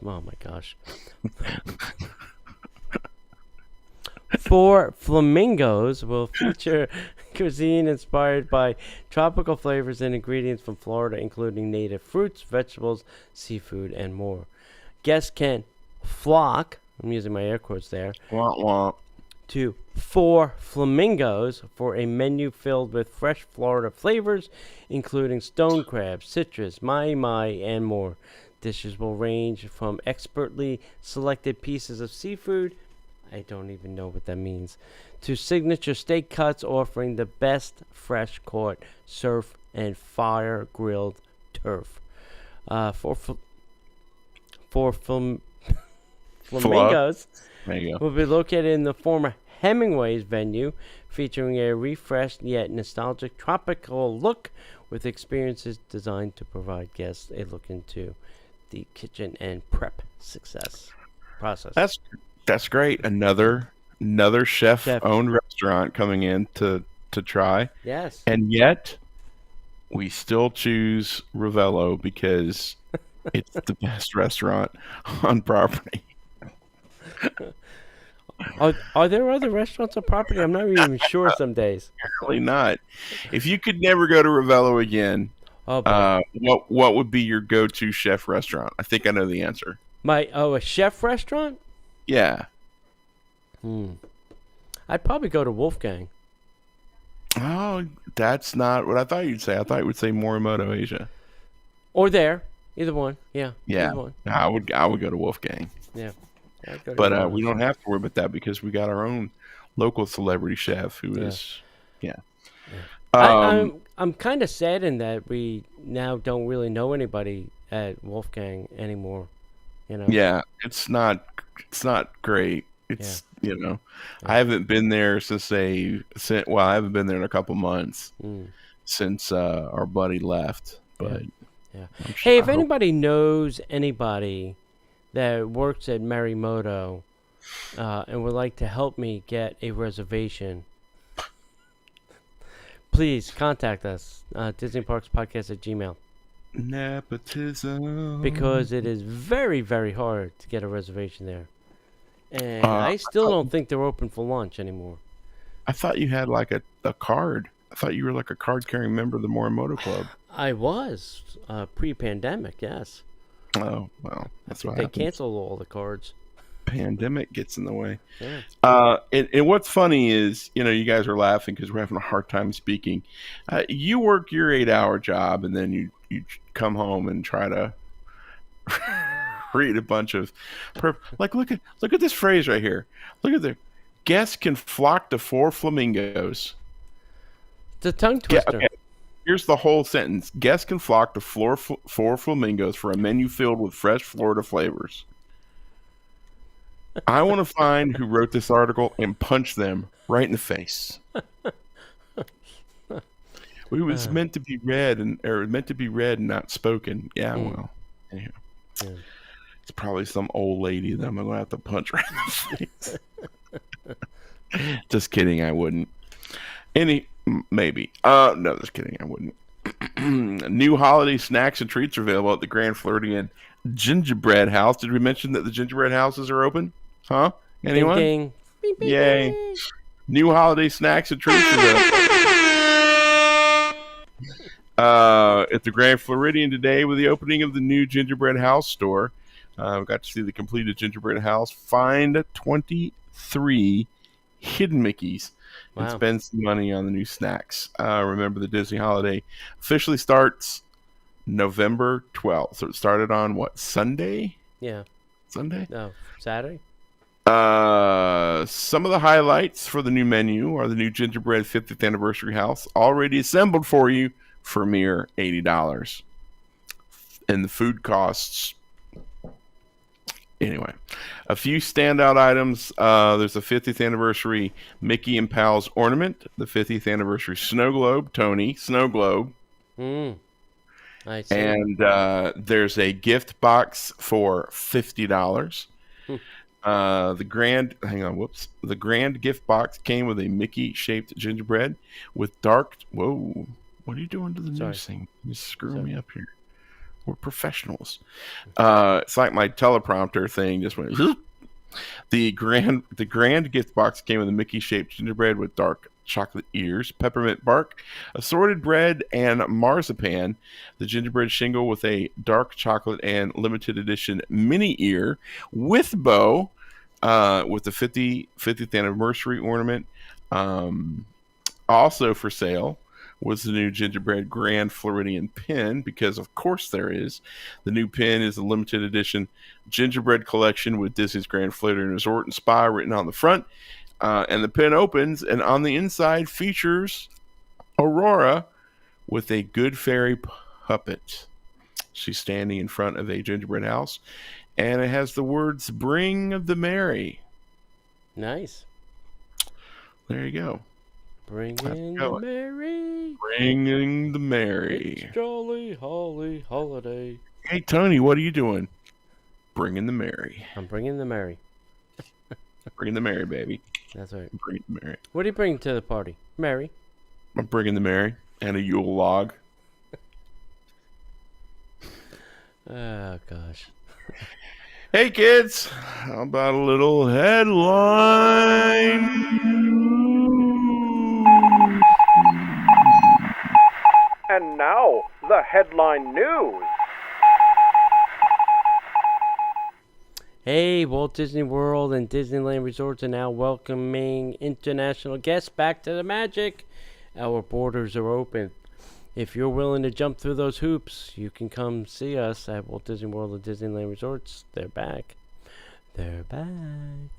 my gosh. 4 Flamingos will feature cuisine inspired by tropical flavors and ingredients from Florida, including native fruits, vegetables, seafood, and more. Guests can flock, I'm using my air quotes there, Wah, wah. to 4 Flamingos for a menu filled with fresh Florida flavors, including stone crab, citrus, mahi-mahi, and more. Dishes will range from expertly selected pieces of seafood, I don't even know what that means, to signature steak cuts offering the best fresh caught surf and fire grilled turf. For flamingos, There you go. will be located in the former Hemingway's venue, featuring a refreshed yet nostalgic tropical look with experiences designed to provide guests a look into the kitchen and prep success process. That's great. Another chef owned restaurant coming in to try. Yes. And yet we still choose Ravello because it's the best restaurant on property. Are there other restaurants on property? I'm not even sure some days. Apparently not. If you could never go to Ravello again, Oh, boy. what would be your go-to chef restaurant? I think I know the answer. A chef restaurant? Yeah. I'd probably go to Wolfgang. Oh, that's not what I thought you'd say. I thought you would say Morimoto Asia. Or there. Either one. Yeah. Yeah. Either one. I would go to Wolfgang. Yeah. I'd go to But either we one. don't have to worry about that because we got our own local celebrity chef who is, yeah. I'm kind of saddened that we now don't really know anybody at Wolfgang anymore. You know. Yeah, it's not great. It's I haven't been there I haven't been there in a couple months since our buddy left. But Yeah. I'm Hey, if I hope- anybody knows anybody that works at Marimoto and would like to help me get a reservation, please contact us. DisneyParksPodcast@gmail. nepotism, Because it is very, very hard to get a reservation there. And I still don't think they're open for lunch anymore. I thought you had like a card. I thought you were like a card carrying member of the Morimoto Club. I was pre-pandemic, yes. Oh well, that's what They happens. canceled all the cards. Pandemic gets in the way. Yeah. And what's funny is, you guys are laughing because we're having a hard time speaking. You work your 8-hour job and then you come home and try to read a bunch of look at this phrase right here. Look at the guests can flock to 4 flamingos. It's a tongue twister. Okay. Here's the whole sentence. Guests can flock to 4 flamingos for a menu filled with fresh Florida flavors. I want to find who wrote this article and punch them right in the face. It was meant to be read and not spoken. Yeah, well, anyhow. Yeah. It's probably some old lady that I'm going to have to punch right in the face. Just kidding, I wouldn't. Maybe. No, just kidding, I wouldn't. New holiday snacks and treats are available at the Grand Floridian Gingerbread House. Did we mention that the gingerbread houses are open? Huh? Anyone? Ding, ding. Bing, bing, Yay. bing. New holiday snacks and treats are available at the Grand Floridian today with the opening of the new Gingerbread House store. We got to see the completed Gingerbread House. Find 23 hidden Mickeys and Wow. spend some money on the new snacks. Remember, the Disney holiday officially starts November 12th. So it started on what, Sunday? Yeah. Sunday? No, Saturday? Some of the highlights for the new menu are the new Gingerbread 50th Anniversary House, already assembled for you for a mere $80. And the food costs. Anyway, a few standout items. There's the 50th Anniversary Mickey and Pals ornament, the 50th Anniversary Snow Globe, Tony Snow Globe, I see. and there's a gift box for $50. The grand gift box came with a Mickey shaped gingerbread with dark. Whoa, what are you doing to the Sorry. news thing? You're screwing Sorry. me up here. We're professionals. It's like my teleprompter thing just went. Zoop. The grand gift box came with a Mickey shaped gingerbread with dark chocolate ears, peppermint bark, assorted bread, and marzipan. The gingerbread shingle with a dark chocolate and limited edition mini ear with bow, with the 50th anniversary ornament. Also for sale was the new gingerbread Grand Floridian pin, because of course there is. The new pin is a limited edition gingerbread collection with Disney's Grand Floridian Resort and Spa written on the front. And the pin opens, and on the inside features Aurora with a good fairy puppet. She's standing in front of a gingerbread house, and it has the words "Bring the Merry." Nice. There you go. Bring How's it in the going? merry. Bringing the Merry. It's jolly holly holiday. Hey, Tony, what are you doing? Bringing the Merry. I'm bringing the merry. Bringing the Merry, baby. That's right. Bringing the Merry. What do you bring to the party? Merry. I'm bringing the Merry and a Yule log. Oh, gosh. Hey, kids. How about a little headline? And now, the headline news. Hey, Walt Disney World and Disneyland Resorts are now welcoming international guests back to the magic. Our borders are open. If you're willing to jump through those hoops, you can come see us at Walt Disney World and Disneyland Resorts. They're back. They're back.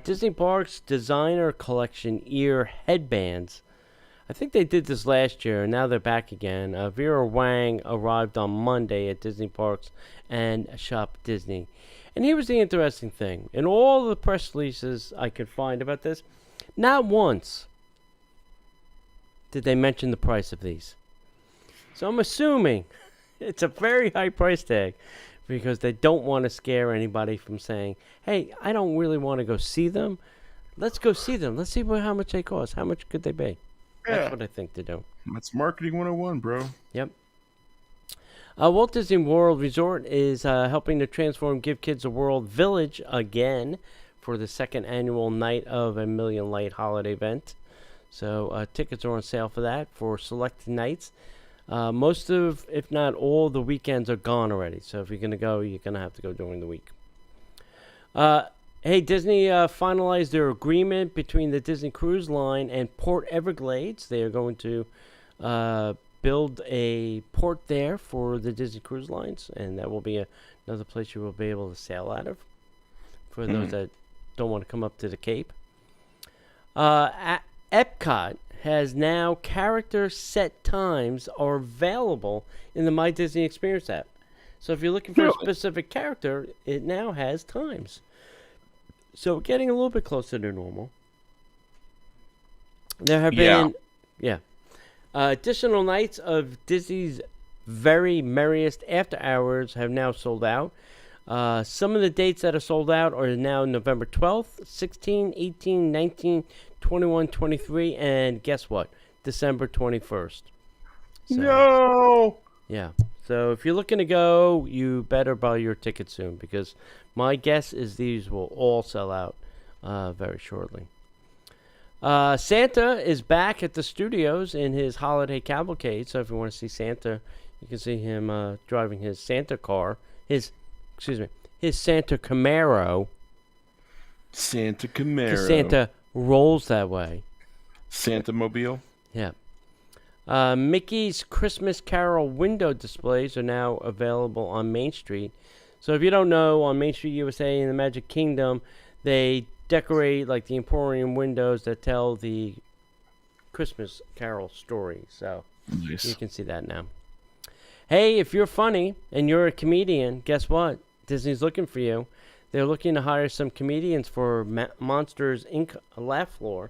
Disney Parks Designer Collection ear headbands. I think they did this last year, and now they're back again. Vera Wang arrived on Monday at Disney Parks and Shop Disney. And here was the interesting thing. In all the press releases I could find about this, not once did they mention the price of these. So I'm assuming it's a very high price tag because they don't want to scare anybody from saying, hey, I don't really want to go see them. Let's go see them. Let's see how much they cost. How much could they be? Yeah. That's what I think they do. That's marketing 101, bro. Yep. Walt Disney World Resort is helping to transform Give Kids a World Village again for the second annual Night of a Million Light holiday event. So tickets are on sale for that for select nights. Most of, if not all, the weekends are gone already. So if you're going to go, you're going to have to go during the week. Hey, Disney finalized their agreement between the Disney Cruise Line and Port Everglades. They are going to build a port there for the Disney Cruise Lines, and that will be another place you will be able to sail out of for those that don't want to come up to the Cape. Epcot has now character set times are available in the My Disney Experience app. So if you're looking for a specific character, it now has times. So getting a little bit closer to normal. There have been additional nights of Disney's very merriest after hours have now sold out. Some of the dates that are sold out are now November 12th, 16, 18, 19, 21, 23, and guess what? December 21st. So, No! yeah. So if you're looking to go, you better buy your ticket soon because my guess is these will all sell out very shortly. Santa is back at the studios in his holiday cavalcade. So if you want to see Santa, you can see him driving his Santa car. His Santa Camaro. Santa Camaro. 'Cause Santa rolls that way. Santa Mobile. Yeah. Mickey's Christmas Carol window displays are now available on Main Street. So if you don't know, on Main Street USA in the Magic Kingdom, they decorate like the Emporium windows that tell the Christmas Carol story. So Nice. you can see that now. Hey, if you're funny and you're a comedian, guess what? Disney's looking for you. They're looking to hire some comedians for Monsters, Inc. Laugh Floor.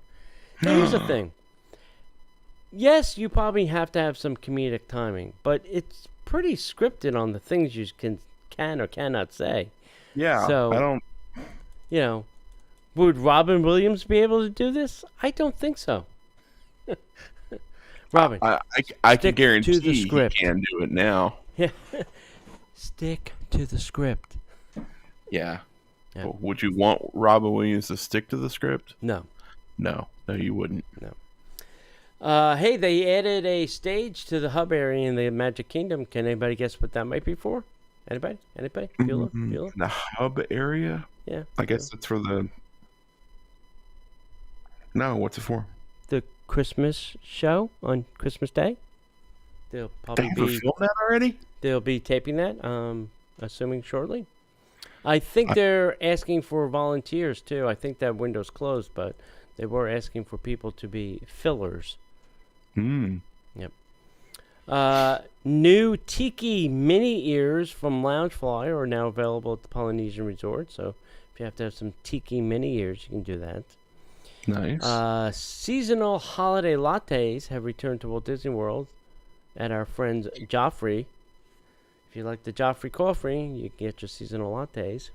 Now, here's the thing. Yes, you probably have to have some comedic timing, but it's pretty scripted on the things you can or cannot say. Yeah. So, I don't. You know, would Robin Williams be able to do this? I don't think so. Robin, I can Stick guarantee to the script. he can do it now. stick to the script. Yeah. Yeah. Well, would you want Robin Williams to stick to the script? No. No, you wouldn't. Hey, they added a stage to the hub area in the Magic Kingdom. Can anybody guess what that might be for? Anybody? Bueller? Bueller? The hub area? Yeah. I guess it's for the. No, what's it for? The Christmas show on Christmas Day. They'll probably filmed that already? They'll be taping that, assuming shortly. I think they're asking for volunteers too. I think that window's closed, but they were asking for people to be fillers. Yep. New Tiki mini ears from Loungefly are now available at the Polynesian Resort. So if you have to have some Tiki mini ears, you can do that. Nice. Seasonal holiday lattes have returned to Walt Disney World at our friends Joffrey. If you like the Joffrey coffee, you can get your seasonal lattes.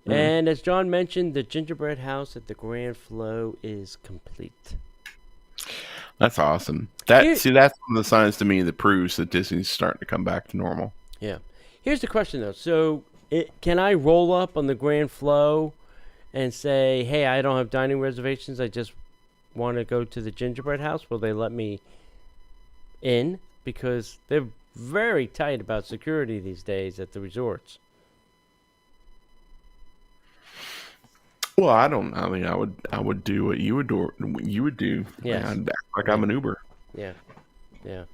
And as John mentioned, the gingerbread house at the Grand Flow is complete. That's awesome. That's one of the signs to me that proves that Disney's starting to come back to normal. Yeah. Here's the question, though. So can I roll up on the Grand Flow and say, hey, I don't have dining reservations. I just want to go to the gingerbread house. Will they let me in? Because they're very tight about security these days at the resorts. Well, I would do what you would do. Yes. I'd act like I'm an Uber. Yeah. Here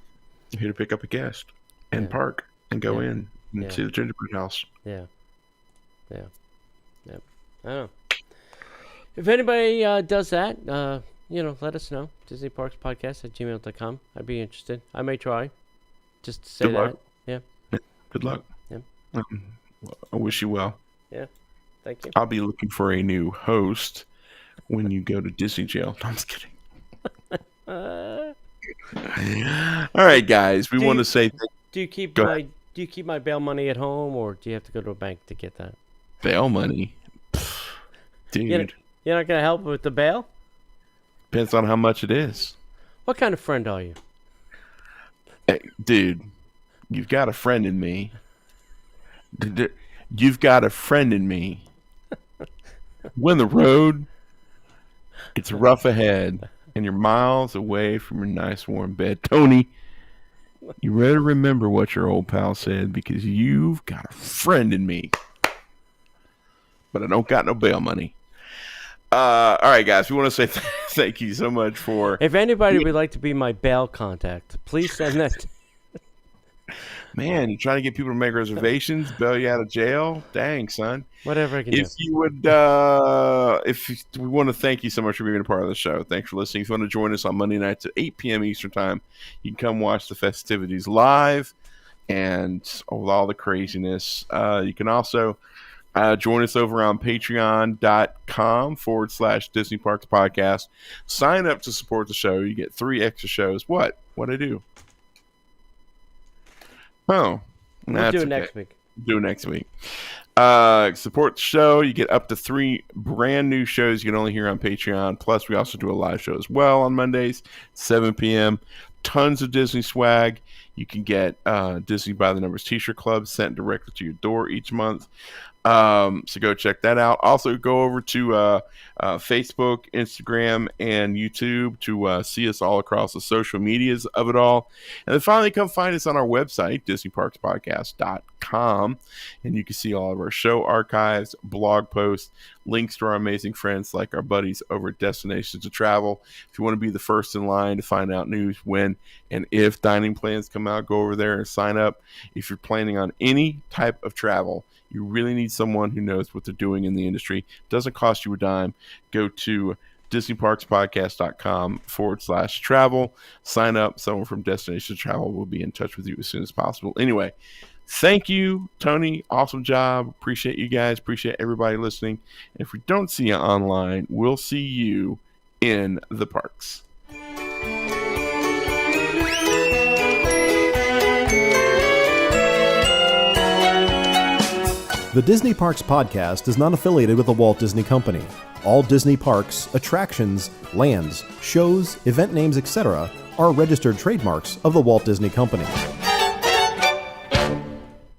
to pick up a guest and park and go in and see the gingerbread house. Yeah. I don't know. If anybody does that, let us know. DisneyParksPodcast@gmail.com. I'd be interested. I may try. Just to say Good that. luck. Yeah. Good luck. Yeah. I wish you well. Yeah. Thank you. I'll be looking for a new host when you go to Disney jail. No, I'm just kidding. All right, guys. We want to say do you keep my bail money at home, or do you have to go to a bank to get that? Bail money? Dude. You're not going to help with the bail? Depends on how much it is. What kind of friend are you? Hey, dude, you've got a friend in me. You've got a friend in me. When the road, it's rough ahead, and you're miles away from your nice warm bed. Tony, you better remember what your old pal said, because you've got a friend in me. But I don't got no bail money. All right, guys, we want to say thank you so much for... If anybody would like to be my bail contact, please send that... Man, you're trying to get people to make reservations, bail you out of jail? Dang, son. Whatever I can do. If you would, we want to thank you so much for being a part of the show. Thanks for listening. If you want to join us on Monday nights at 8 p.m. Eastern Time, you can come watch the festivities live and with all the craziness. You can also join us over on patreon.com/Disney Parks Podcast. Sign up to support the show. You get 3 extra shows. What'd I do? Oh, we'll do it next week. Do it next week. Support the show. You get up to 3 brand new shows you can only hear on Patreon. Plus, we also do a live show as well on Mondays, 7 p.m. Tons of Disney swag. You can get Disney by the Numbers T-shirt club sent directly to your door each month. So go check that out. Also, go over to Facebook, Instagram, and YouTube to see us all across the social medias of it all. And then finally, come find us on our website, DisneyParksPodcast.com. And you can see all of our show archives, blog posts, links to our amazing friends like our buddies over at Destinations to Travel. If you want to be the first in line to find out news when and if dining plans come out, go over there and sign up. If you're planning on any type of travel, you really need someone who knows what they're doing in the industry. Doesn't cost you a dime. Go to DisneyParksPodcast.com/travel. Sign up. Someone from Destination Travel will be in touch with you as soon as possible. Anyway, thank you, Tony. Awesome job. Appreciate you guys. Appreciate everybody listening. And if we don't see you online, we'll see you in the parks. The Disney Parks Podcast is not affiliated with the Walt Disney Company. All Disney parks, attractions, lands, shows, event names, etc. are registered trademarks of the Walt Disney Company.